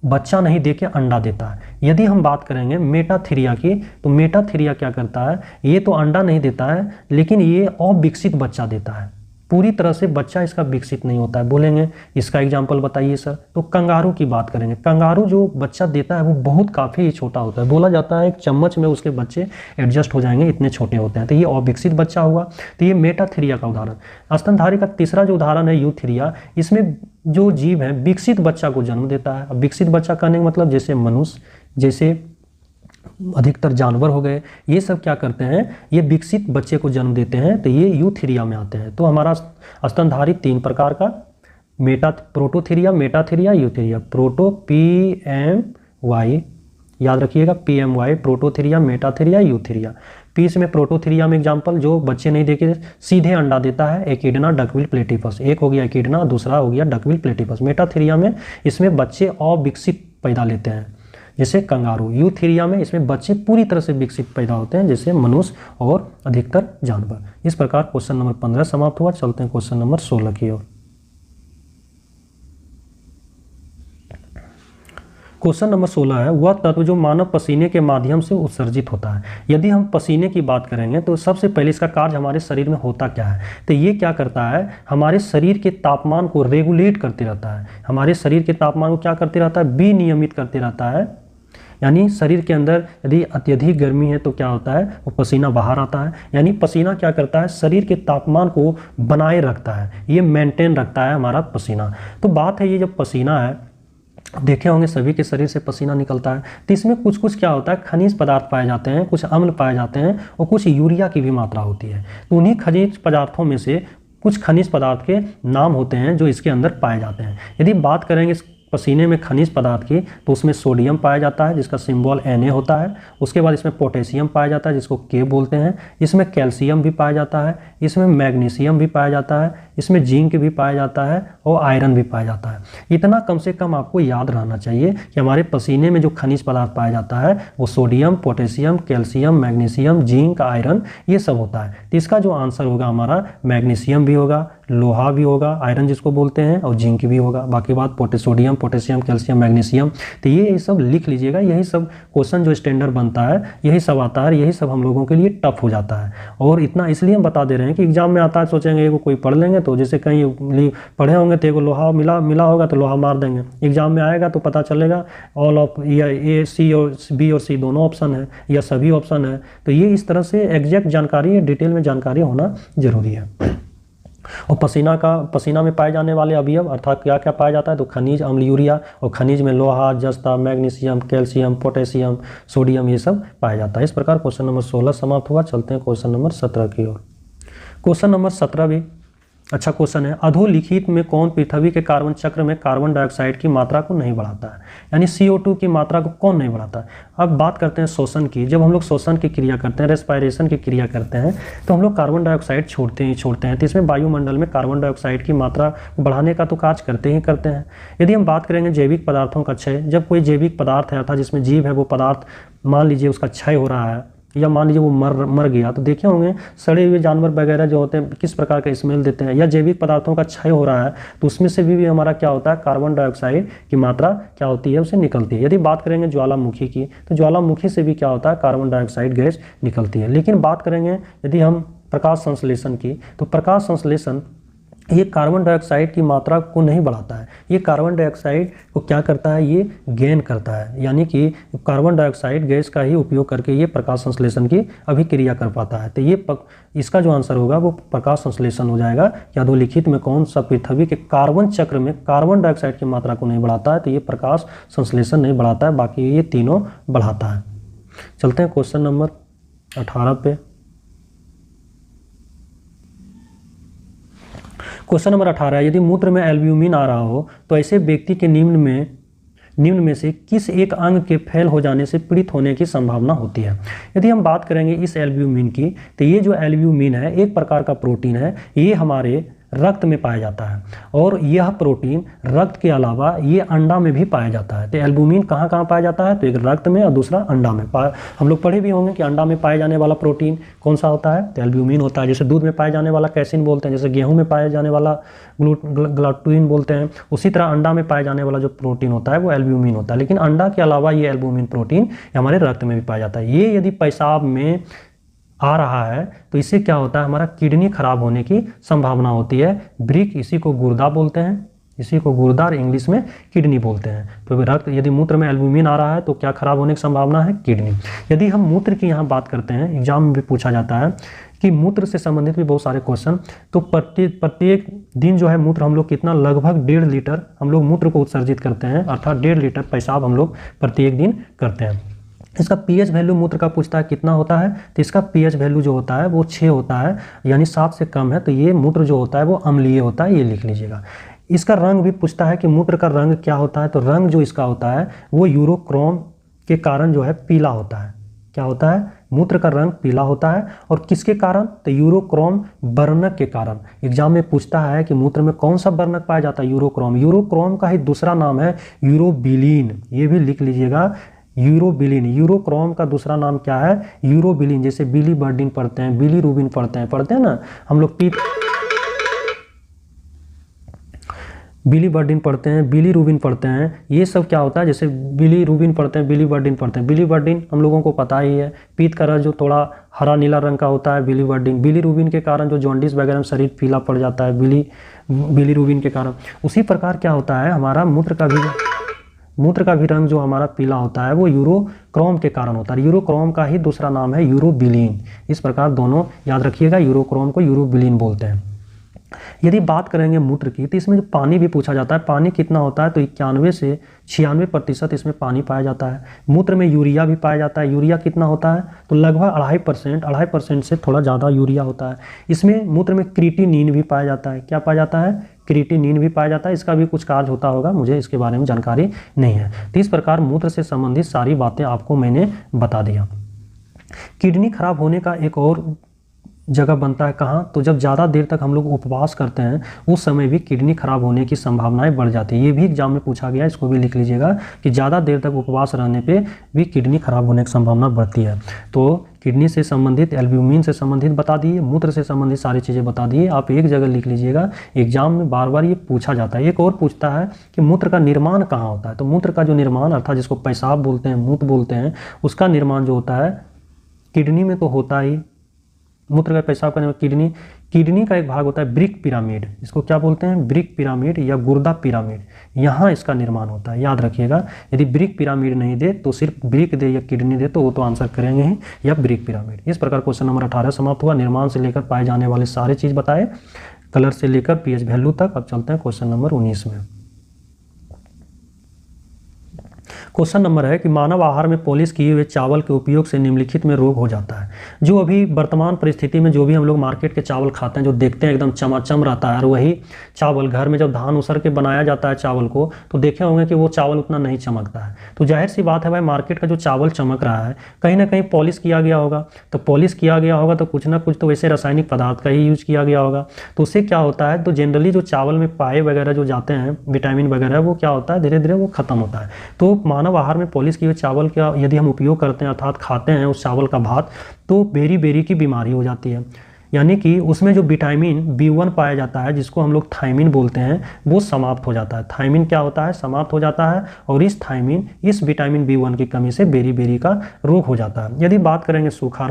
बच्चा नहीं देके अंडा देता है। यदि हम बात करेंगे मेटाथीरिया की, तो मेटाथीरिया क्या करता है, ये तो अंडा नहीं देता है लेकिन ये अविकसित बच्चा देता है, पूरी तरह से बच्चा इसका विकसित नहीं होता है। बोलेंगे इसका एग्जाम्पल बताइए सर, तो कंगारू की बात करेंगे। कंगारू जो बच्चा देता है वो बहुत काफ़ी छोटा होता है, बोला जाता है 1 चम्मच में उसके बच्चे एडजस्ट हो जाएंगे, इतने छोटे होते हैं। तो ये अविकसित बच्चा हुआ, तो ये मेटाथीरिया का उदाहरण। स्तनधारी का तीसरा जो उदाहरण है यूथीरिया, इसमें जो जीव है विकसित बच्चा को जन्म देता है। अब विकसित बच्चा कहने का मतलब जैसे मनुष्य, जैसे अधिकतर जानवर हो गए, ये सब क्या करते हैं, ये विकसित बच्चे को जन्म देते हैं, तो ये यूथीरिया में आते हैं। तो हमारा स्तनधारी 3 प्रकार का, prototheria, metatheria, eutheria. Proto PMY याद रखिएगा, PMY, प्रोटोथीरिया, मेटाथीरिया, यूथीरिया। पीस में प्रोटोथीरिया में एग्जाम्पल जो बच्चे नहीं देके सीधे अंडा देता है, एकिडना, डकबिल प्लेटिपस। एक हो गया एकिडना, दूसरा हो गया डकबिल प्लेटिपस। मेटाथीरिया में इसमें बच्चे अविकसित पैदा लेते हैं जैसे कंगारू। यूथीरिया में इसमें बच्चे पूरी तरह से विकसित पैदा होते हैं जैसे मनुष्य और अधिकतर जानवर। इस प्रकार क्वेश्चन नंबर 15 समाप्त हुआ। चलते हैं क्वेश्चन नंबर 16 की ओर। क्वेश्चन नंबर 16 है, वह तत्व जो मानव पसीने के माध्यम से उत्सर्जित होता है। यदि हम पसीने की बात करेंगे तो सबसे पहले इसका कार्य हमारे शरीर में होता क्या है, तो ये क्या करता है, हमारे शरीर के तापमान को रेगुलेट करते रहता है। हमारे शरीर के तापमान को क्या करते रहता है, विनियमित करते रहता है। यानी शरीर के अंदर यदि अत्यधिक गर्मी है तो क्या होता है, वो पसीना बाहर आता है। यानी पसीना क्या करता है, शरीर के तापमान को बनाए रखता है, ये मेंटेन रखता है हमारा पसीना। तो बात है ये जब पसीना है, देखे होंगे सभी के शरीर से पसीना निकलता है, तो इसमें कुछ कुछ क्या होता है, खनिज पदार्थ पाए जाते हैं, कुछ अम्ल पाए जाते हैं और कुछ यूरिया की भी मात्रा होती है। तो उन्हीं खनिज पदार्थों में से कुछ खनिज पदार्थ के नाम होते हैं जो इसके अंदर पाए जाते हैं। यदि बात करेंगे इस पसीने में खनिज पदार्थ की, तो उसमें सोडियम पाया जाता है जिसका सिंबल Na होता है। उसके बाद इसमें पोटेशियम पाया जाता है जिसको K बोलते हैं। इसमें कैल्शियम भी पाया जाता है, इसमें मैग्नीशियम भी पाया जाता है, इसमें जिंक भी पाया जाता है और आयरन भी पाया जाता है। इतना कम से कम आपको याद रहना चाहिए कि हमारे पसीने में जो खनिज पदार्थ पाया जाता है वो sodium, potassium, calcium, magnesium, zinc, iron, ये सब होता है। तो इसका जो आंसर होगा हमारा मैग्नीशियम भी होगा, लोहा भी होगा, आयरन जिसको बोलते हैं, और जिंक भी होगा। बाकी बात सोडियम, पोटेशियम, कैल्शियम, मैग्नीशियम, तो ये सब लिख लीजिएगा। यही सब क्वेश्चन जो स्टैंडर्ड बनता है यही सब आता है, यही सब हम लोगों के लिए टफ हो जाता है। और इतना इसलिए हम बता दे रहे हैं कि एग्जाम में आता है, सोचेंगे एगो कोई पढ़ लेंगे, तो जैसे कहीं पढ़े होंगे तो एगो लोहा मिला होगा तो लोहा मार देंगे, एग्जाम में आएगा तो पता चलेगा ऑल ऑफ या ए, सी और बी और सी दोनों ऑप्शन है या सभी ऑप्शन है। तो ये इस तरह से एग्जैक्ट जानकारी, डिटेल में जानकारी होना जरूरी है। और पसीना में पाए जाने वाले अवयव अर्थात क्या क्या पाया जाता है, तो खनिज, अम्ल, यूरिया, और खनिज में लोहा, जस्ता, मैग्नीशियम, कैल्शियम, पोटेशियम, सोडियम, ये सब पाया जाता है। इस प्रकार क्वेश्चन नंबर 16 समाप्त हुआ। चलते हैं क्वेश्चन नंबर 17 की ओर। क्वेश्चन नंबर 17 भी अच्छा क्वेश्चन है। अधोलिखित में कौन पृथ्वी के कार्बन चक्र में कार्बन डाइऑक्साइड की मात्रा को नहीं बढ़ाता है, यानी CO2 की मात्रा को कौन नहीं बढ़ाता है। अब बात करते हैं शोषण की। जब हम लोग शोषण की क्रिया करते हैं, रेस्पायरेशन की क्रिया करते हैं, तो हम लोग कार्बन डाइऑक्साइड छोड़ते हैं। तो इसमें वायुमंडल में कार्बन डाइऑक्साइड की मात्रा बढ़ाने का तो कार्य करते हैं। यदि हम बात करेंगे जैविक पदार्थों का क्षय, जब कोई जैविक पदार्थ है अर्थात जिसमें जीव है, वो पदार्थ मान लीजिए उसका क्षय हो रहा है या मान लीजिए वो मर गया, तो देखे होंगे सड़े हुए जानवर वगैरह जो होते हैं किस प्रकार का स्मेल देते हैं, या जैविक पदार्थों का क्षय हो रहा है तो उसमें से भी हमारा क्या होता है, कार्बन डाइऑक्साइड की मात्रा क्या होती है, उसे निकलती है। यदि बात करेंगे ज्वालामुखी की, तो ज्वालामुखी से भी क्या होता है, कार्बन डाइऑक्साइड गैस निकलती है। लेकिन बात करेंगे यदि हम प्रकाश संश्लेषण की, तो प्रकाश संश्लेषण ये कार्बन डाइऑक्साइड की मात्रा को नहीं बढ़ाता है, ये कार्बन डाइऑक्साइड को क्या करता है, ये गेन करता है। यानी कि कार्बन डाइऑक्साइड गैस का ही उपयोग करके ये प्रकाश संश्लेषण की अभिक्रिया कर पाता है। तो ये इसका जो आंसर होगा वो प्रकाश संश्लेषण हो जाएगा। अधोलिखित में कौन सा पृथ्वी के कार्बन चक्र में कार्बन डाइऑक्साइड की मात्रा को नहीं बढ़ाता है, तो ये प्रकाश संश्लेषण नहीं बढ़ाता है, बाकी ये तीनों बढ़ाता है। चलते हैं क्वेश्चन नंबर 18 पे। क्वेश्चन नंबर 18 है, यदि मूत्र में एल्ब्यूमिन आ रहा हो तो ऐसे व्यक्ति के निम्न में से किस एक अंग के फेल हो जाने से पीड़ित होने की संभावना होती है। यदि हम बात करेंगे इस एल्ब्यूमिन की, तो ये जो एल्ब्यूमिन है एक प्रकार का प्रोटीन है, ये हमारे रक्त में पाया जाता है और यह प्रोटीन रक्त के अलावा ये अंडा में भी पाया जाता है। तो एल्ब्यूमिन कहाँ कहाँ पाया जाता है, तो एक रक्त में और दूसरा अंडा में। हम लोग पढ़े भी होंगे कि अंडा में पाए जाने वाला प्रोटीन कौन सा होता है, तो एल्ब्यूमिन होता है। जैसे दूध में पाए जाने वाला कैसिन बोलते हैं, जैसे गेहूं में पाए जाने वाला ग्लूटीन बोलते हैं, उसी तरह अंडा में पाए जाने वाला जो प्रोटीन होता है वो एल्ब्यूमिन होता है। लेकिन अंडा के अलावा ये एल्ब्यूमिन प्रोटीन हमारे रक्त में भी पाया जाता है। ये यदि पेशाब में आ रहा है तो इससे क्या होता है, हमारा किडनी खराब होने की संभावना होती है। ब्रिक, इसी को गुर्दा बोलते हैं, इसी को गुर्दा और इंग्लिश में किडनी बोलते हैं। तो रक्त यदि मूत्र में एल्ब्यूमिन आ रहा है तो क्या खराब होने की संभावना है, किडनी। यदि हम मूत्र की यहाँ बात करते हैं, एग्जाम में भी पूछा जाता है कि मूत्र से संबंधित भी बहुत सारे क्वेश्चन, तो प्रत्येक दिन जो है मूत्र हम लोग कितना, लगभग 1.5 लीटर हम लोग मूत्र को उत्सर्जित करते हैं, अर्थात 1.5 लीटर पेशाब हम लोग प्रत्येक दिन करते हैं। इसका पीएच वैल्यू मूत्र का पूछता है कितना होता है, तो इसका पीएच वैल्यू जो होता है वो 6 होता है, यानी 7 से कम है, तो ये मूत्र जो होता है वो अम्लीय होता है, ये लिख लीजिएगा। इसका रंग भी पूछता है कि मूत्र का रंग क्या होता है, तो रंग जो इसका होता है वो यूरोक्रोम के कारण जो है पीला होता है। क्या होता है, मूत्र का रंग पीला होता है, और किसके कारण, तो यूरोक्रोम वर्णक के कारण। एग्जाम में पूछता है कि मूत्र में कौन सा वर्णक पाया जाता है, यूरोक्रोम। यूरोक्रोम का ही दूसरा नाम है यूरोबिलिन, ये भी लिख लीजिएगा, यूरोबिलिन। यूरोक्रोम का दूसरा नाम क्या है, यूरोबिलिन। जैसे बिलीवर्डिन पढ़ते हैं, बिलीरुबिन पढ़ते हैं ना हम लोग, बिलीवर्डिन पढ़ते हैं, बिलीरुबिन पढ़ते हैं, ये सब क्या होता है, जैसे बिलीरुबिन पढ़ते हैं, बिलीवर्डिन पढ़ते हैं। बिलीवर्डिन हम लोगों को पता ही है, पीत का रस जो थोड़ा हरा नीला रंग का होता है, बिलीवर्डिन। बिलीरुबिन के कारण जो जॉन्डिस वगैरह में शरीर पीला पड़ जाता है, बिलीरुबिन के कारण। उसी प्रकार क्या होता है, हमारा मूत्र का भी मूत्र का भी रंग जो हमारा पीला होता है वो यूरोक्रोम के कारण होता है। यूरोक्रोम का ही दूसरा नाम है यूरोबिलिन। इस प्रकार दोनों याद रखिएगा, यूरोक्रोम को यूरोबिलिन बोलते हैं। यदि बात करेंगे मूत्र की, तो इसमें जो पानी भी पूछा जाता है, पानी कितना होता है, तो 91 से 96% इसमें पानी पाया जाता है। मूत्र में यूरिया भी पाया जाता है। यूरिया कितना होता है, तो लगभग 2.5% से थोड़ा ज़्यादा यूरिया होता है। इसमें मूत्र में क्रिएटिनिन भी पाया जाता है। क्या पाया जाता है, क्रिएटिनिन भी पाया जाता है। इसका भी कुछ कार्य होता होगा, मुझे इसके बारे में जानकारी नहीं है। तो इस प्रकार मूत्र से संबंधित सारी बातें आपको मैंने बता दिया। किडनी खराब होने का एक और जगह बनता है कहाँ, तो जब ज़्यादा देर तक हम लोग उपवास करते हैं उस समय भी किडनी खराब होने की संभावनाएं बढ़ जाती है। ये भी एग्जाम में पूछा गया, इसको भी लिख लीजिएगा कि ज़्यादा देर तक उपवास रहने पे भी किडनी खराब होने की संभावना बढ़ती है। तो किडनी से संबंधित, एल्ब्यूमिन से संबंधित बता दिए, मूत्र से संबंधित सारी चीज़ें बता दिए। आप एक जगह लिख लीजिएगा, एग्जाम में बार बार ये पूछा जाता है। एक और पूछता है कि मूत्र का निर्माण कहाँ होता है, तो मूत्र का जो निर्माण अर्थात जिसको पेशाब बोलते हैं, मूत्र बोलते हैं, उसका निर्माण जो होता है किडनी में तो होता ही। मूत्र का पेशाब करने में किडनी का एक भाग होता है ब्रिक पिरामिड, इसको क्या बोलते हैं, ब्रिक पिरामिड या गुर्दा पिरामिड, यहाँ इसका निर्माण होता है। याद रखिएगा, यदि ब्रिक पिरामिड नहीं दे तो सिर्फ ब्रिक दे या किडनी दे तो वो तो आंसर करेंगे ही, या ब्रिक पिरामिड। इस प्रकार क्वेश्चन नंबर 18 समाप्त हुआ। निर्माण से लेकर पाए जाने वाले सारे चीज़ बताए, कलर से लेकर पीएच वैल्यू तक। अब चलते हैं क्वेश्चन नंबर 19 में। क्वेश्चन नंबर है कि मानव आहार में पॉलिश किए हुए चावल के उपयोग से निम्नलिखित में रोग हो जाता है। जो अभी वर्तमान परिस्थिति में जो भी हम लोग मार्केट के चावल खाते हैं, जो देखते हैं एकदम चमाचम रहता है, और वही चावल घर में जब धान उसर के बनाया जाता है चावल को, तो देखे होंगे कि वो चावल उतना नहीं चमकता है। तो जाहिर सी बात है भाई, मार्केट का जो चावल चमक रहा है कहीं ना कहीं पॉलिश किया गया होगा। तो पॉलिश किया गया होगा तो कुछ ना कुछ तो वैसे रासायनिक पदार्थ का ही यूज किया गया होगा। तो उससे क्या होता है, तो जनरली जो चावल में पाए वगैरह जो जाते हैं, विटामिन वगैरह, वो क्या होता है, धीरे धीरे वो खत्म होता है। तो मानव आहार में पॉलिश किए हुए चावल का यदि हम उपयोग करते हैं अर्थात खाते हैं उस चावल का भात, तो बेरी की बीमारी हो जाती है। यानी कि उसमें जो विटामिन B1 पाया जाता है, जिसको हम लोग थायमिन बोलते हैं, वो समाप्त हो जाता है। थायमिन क्या होता है, समाप्त हो जाता है, और इस थायमिन, इस विटामिन B1 की कमी से बेरी का रोग हो जाता है। यदि बात करेंगे सूखा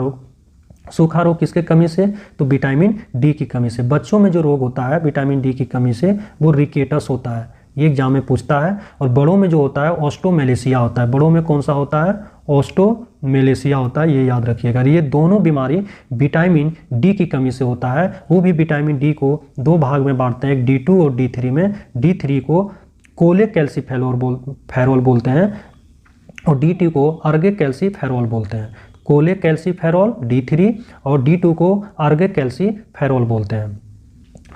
रोग किसके कमी से, तो विटामिन डी की कमी से। बच्चों में जो रोग होता है विटामिन डी की कमी से, वो रिकेटस होता है, ये एग्जाम में पूछता है। और बड़ों में जो होता है ऑस्टोमेलेसिया होता है। बड़ों में कौन सा होता है, ऑस्टोमेलेसिया होता है, ये याद रखिएगा। ये दोनों बीमारी विटामिन डी की कमी से होता है। वो भी विटामिन डी को दो भाग में बांटते हैं, एक D2 और D3 में। D3 को कोलेकैल्सिफेरॉल बोलते हैं और D2 को अर्गेकैल्सिफेरॉल बोलते हैं। कोलेकैल्सिफेरॉल D3 और D2 को अर्गेकैल्सिफेरॉल बोलते हैं।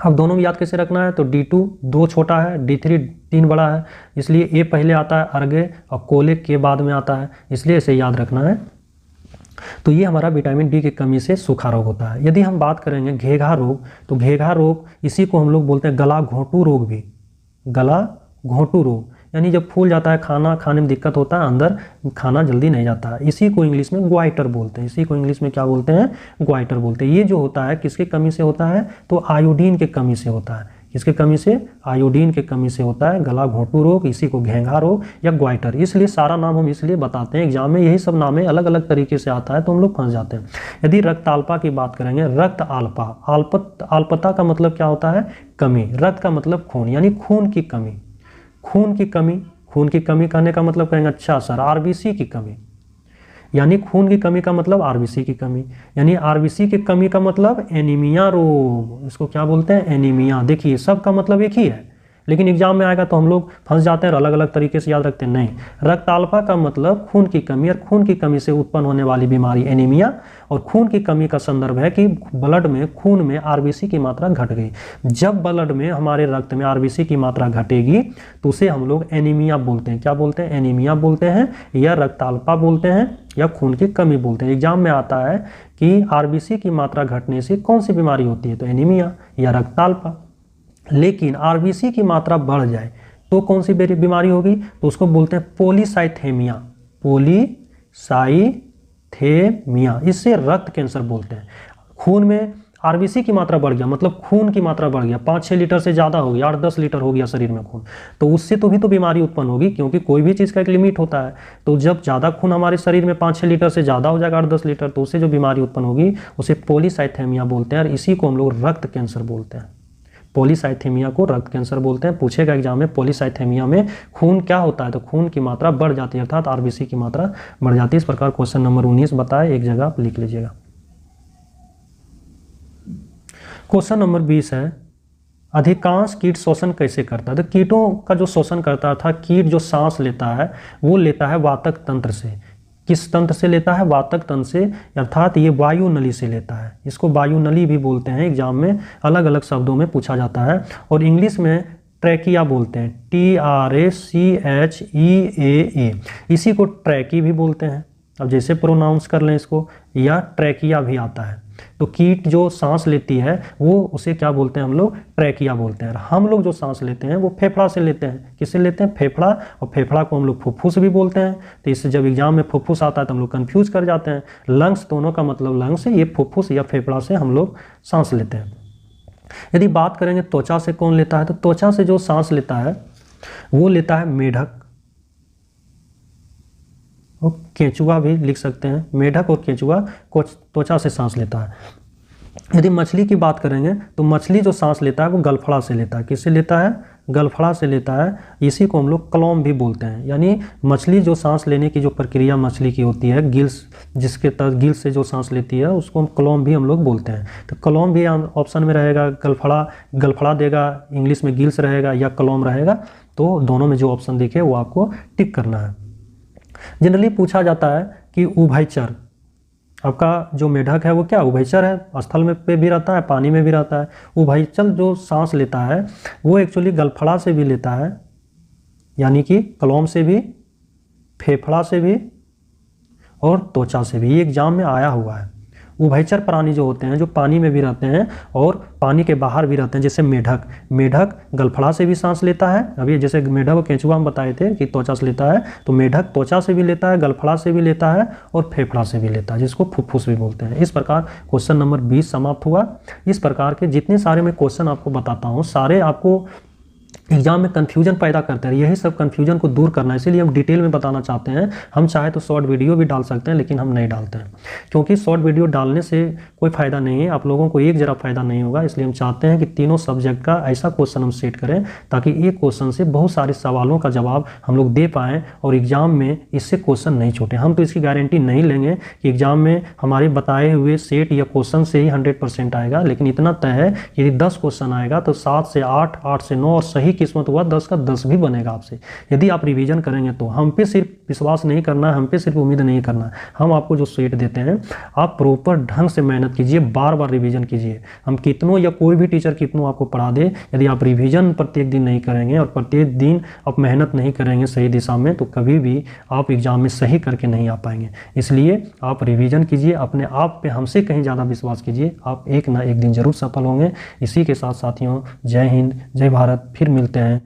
अब दोनों में याद कैसे रखना है, तो D2 2 छोटा है, D3 3 बड़ा है, इसलिए ए पहले आता है अर्गे और कोले के बाद में आता है, इसलिए इसे याद रखना है। तो ये हमारा विटामिन डी की कमी से सूखा रोग होता है। यदि हम बात करेंगे घेघा रोग, तो घेघा रोग इसी को हम लोग बोलते हैं गला घोंटू रोग भी। गला घोंटू रोग यानी जब फूल जाता है, खाना खाने में दिक्कत होता है, अंदर खाना जल्दी नहीं जाता है, इसी को इंग्लिश में ग्वाइटर बोलते हैं। इसी को इंग्लिश में क्या बोलते हैं, ग्वाइटर बोलते हैं। ये जो होता है किसके कमी से होता है, तो आयोडीन के कमी से होता है। किसके कमी से, आयोडीन के कमी से होता है गला घोंटू रोग, इसी को घेंघा रोग या ग्वाइटर। इसलिए सारा नाम हम इसलिए बताते हैं, एग्जाम में यही सब नाम है, अलग अलग तरीके से आता है तो हम लोग फंस जाते हैं। यदि रक्त अल्पा की बात करेंगे, रक्त अल्पा, अल्पता का मतलब क्या होता है, कमी। रक्त का मतलब खून, यानी खून की कमी। खून की कमी कहने का मतलब कहेंगे, अच्छा सर आरबीसी की कमी, यानी खून की कमी का मतलब आरबीसी की कमी, यानी आरबीसी की कमी का मतलब एनीमिया रोग। इसको क्या बोलते हैं, एनीमिया। देखिए सबका मतलब एक ही है, लेकिन एग्जाम में आएगा तो हम लोग फंस जाते हैं और अलग अलग तरीके से याद रखते हैं। नहीं, रक्त अल्पा का मतलब खून की कमी, और खून की कमी से उत्पन्न होने वाली बीमारी एनीमिया। और खून की कमी का संदर्भ है कि ब्लड में, खून में आरबीसी की मात्रा घट गई। जब ब्लड में, हमारे रक्त में आरबीसी की मात्रा घटेगी तो उसे हम लोग एनीमिया बोलते हैं। क्या बोलते हैं, एनीमिया बोलते हैं, या रक्त अल्पा बोलते हैं, या खून की कमी बोलते हैं। एग्जाम में आता है कि आरबीसी की मात्रा घटने से कौन सी बीमारी होती है, तो एनीमिया या रक्त अल्पा। लेकिन आरबीसी की मात्रा बढ़ जाए तो कौन सी बीमारी होगी, तो उसको बोलते हैं पॉलीसाइथेमिया। पॉलीसाइथेमिया, इससे रक्त कैंसर बोलते हैं। खून में आरबीसी की मात्रा बढ़ गया, मतलब खून की मात्रा बढ़ गया, 5-6 लीटर से ज़्यादा हो गया, 8-10 लीटर हो गया शरीर में खून, तो उससे तो भी तो बीमारी उत्पन्न होगी, क्योंकि कोई भी चीज़ का एक लिमिट होता है। तो जब ज़्यादा खून हमारे शरीर में 5-6 लीटर से ज़्यादा हो जाएगा, 8-10 लीटर, तो उससे जो बीमारी उत्पन्न होगी उसे पॉलीसाइथेमिया बोलते हैं, और इसी को हम लोग रक्त कैंसर बोलते हैं। पॉलीसाइथेमिया को रक्त कैंसर बोलते हैं। पूछेगा एग्जाम में पॉलीसाइथेमिया में खून क्या होता है, तो खून की मात्रा बढ़ जाती है, अर्थात आरबीसी की मात्रा बढ़ जाती है। इस प्रकार क्वेश्चन नंबर 19 बताए, एक जगह आप लिख लीजिएगा। क्वेश्चन नंबर 20 है, अधिकांश कीट शोषण कैसे करता है। तो कीटों का जो शोषण करता था, कीट जो सांस लेता है वो लेता है वातक तंत्र से। किस तंत्र से लेता है? वातक तंत्र से, अर्थात ये वायु नली से लेता है। इसको वायु नली भी बोलते हैं, एग्जाम में अलग अलग शब्दों में पूछा जाता है। और इंग्लिश में ट्रैकिया बोलते हैं, TRACHEAA। इसी को ट्रैकी भी बोलते हैं, अब जैसे प्रोनाउंस कर लें इसको, या ट्रैकिया भी आता है। तो कीट जो सांस लेती है वो उसे क्या बोलते हैं हम लोग? ट्रैकिया बोलते हैं। हम लोग जो सांस लेते हैं वो फेफड़ा से लेते हैं। किससे लेते हैं? फेफड़ा। और फेफड़ा को हम लोग फुफ्फुस भी बोलते हैं। तो इससे जब एग्जाम में फुफ्फुस आता है तो हम लोग कंफ्यूज कर जाते हैं। लंग्स दोनों का मतलब लंग्स से, ये फुफ्फुस या फेफड़ा से हम लोग सांस लेते हैं। यदि बात करेंगे त्वचा से कौन लेता है, तो त्वचा से जो सांस लेता है वो लेता है मेढक और केंचुआ भी लिख सकते हैं। मेढक और केंचुआ को त्वचा से सांस लेता है। यदि मछली की बात करेंगे तो मछली जो सांस लेता है वो गलफड़ा से लेता है। किससे लेता है? गलफड़ा से लेता है। इसी को हम लोग क्लोम भी बोलते हैं। यानी मछली जो सांस लेने की जो प्रक्रिया मछली की होती है, गिल्स, जिसके तहत गिल्स से जो सांस लेती है उसको हम क्लोम भी हम लोग बोलते हैं। तो क्लोम भी ऑप्शन में रहेगा। गलफड़ा देगा, इंग्लिश में गिल्स रहेगा या क्लोम रहेगा। तो दोनों में जो ऑप्शन दिखे वो आपको टिक करना है। जनरली पूछा जाता है कि उभयचर, आपका जो मेढक है वो क्या उभयचर है? स्थल में पे भी रहता है, पानी में भी रहता है। उभयचर जो सांस लेता है वो एक्चुअली गलफड़ा से भी लेता है, यानी कि क्लोम से भी, फेफड़ा से भी और त्वचा से भी। ये एग्जाम में आया हुआ है। उभयचर प्राणी जो होते हैं, जो पानी में भी रहते हैं और पानी के बाहर भी रहते हैं, जैसे मेढक गलफड़ा से भी सांस लेता है। अभी जैसे मेढक और केंचुआ हम बताए थे कि त्वचा से लेता है, तो मेढक त्वचा से भी लेता है, गलफड़ा से भी लेता है और फेफड़ा से भी लेता है, जिसको फुफ्फुस भी बोलते हैं। इस प्रकार क्वेश्चन नंबर 20 समाप्त हुआ। इस प्रकार के जितने सारे मैं क्वेश्चन आपको बताता हूँ, सारे आपको एग्जाम में कन्फ्यूजन पैदा करते हैं। यही सब कन्फ्यूजन को दूर करना है, इसीलिए हम डिटेल में बताना चाहते हैं। हम चाहे तो शॉर्ट वीडियो भी डाल सकते हैं, लेकिन हम नहीं डालते हैं, क्योंकि शॉर्ट वीडियो डालने से कोई फ़ायदा नहीं है। आप लोगों को एक जरा फ़ायदा नहीं होगा। इसलिए हम चाहते हैं कि तीनों सब्जेक्ट का ऐसा क्वेश्चन हम सेट करें ताकि एक क्वेश्चन से बहुत सारे सवालों का जवाब हम लोग दे पाएँ और एग्जाम में इससे क्वेश्चन नहीं छूटे। हम तो इसकी गारंटी नहीं लेंगे कि एग्जाम में हमारे बताए हुए सेट या क्वेश्चन से ही 100% आएगा, लेकिन इतना तय है कि यदि 10 क्वेश्चन आएगा तो 7 से 8, 8 से 9 और सही किस्मत हुआ 10 का 10 भी बनेगा आपसे। यदि आप रिवीजन करेंगे तो हम पे सिर्फ विश्वास नहीं करना है, हम पे सिर्फ उम्मीद नहीं करना है। हम आपको जो सेट देते हैं आप प्रॉपर ढंग से मेहनत कीजिए, बार बार रिवीजन कीजिए। हम कितनों या कोई भी टीचर कितनों आपको पढ़ा दे, यदि आप रिवीजन प्रत्येक दिन नहीं करेंगे और प्रत्येक दिन आप मेहनत नहीं करेंगे सही दिशा में, तो कभी भी आप एग्जाम में सही करके नहीं आ पाएंगे। इसलिए आप रिवीजन कीजिए, अपने आप पे हमसे कहीं ज़्यादा विश्वास कीजिए, आप एक ना एक दिन जरूर सफल होंगे। इसी के साथ साथियों, जय हिंद, जय भारत। फिर मिलते हैं।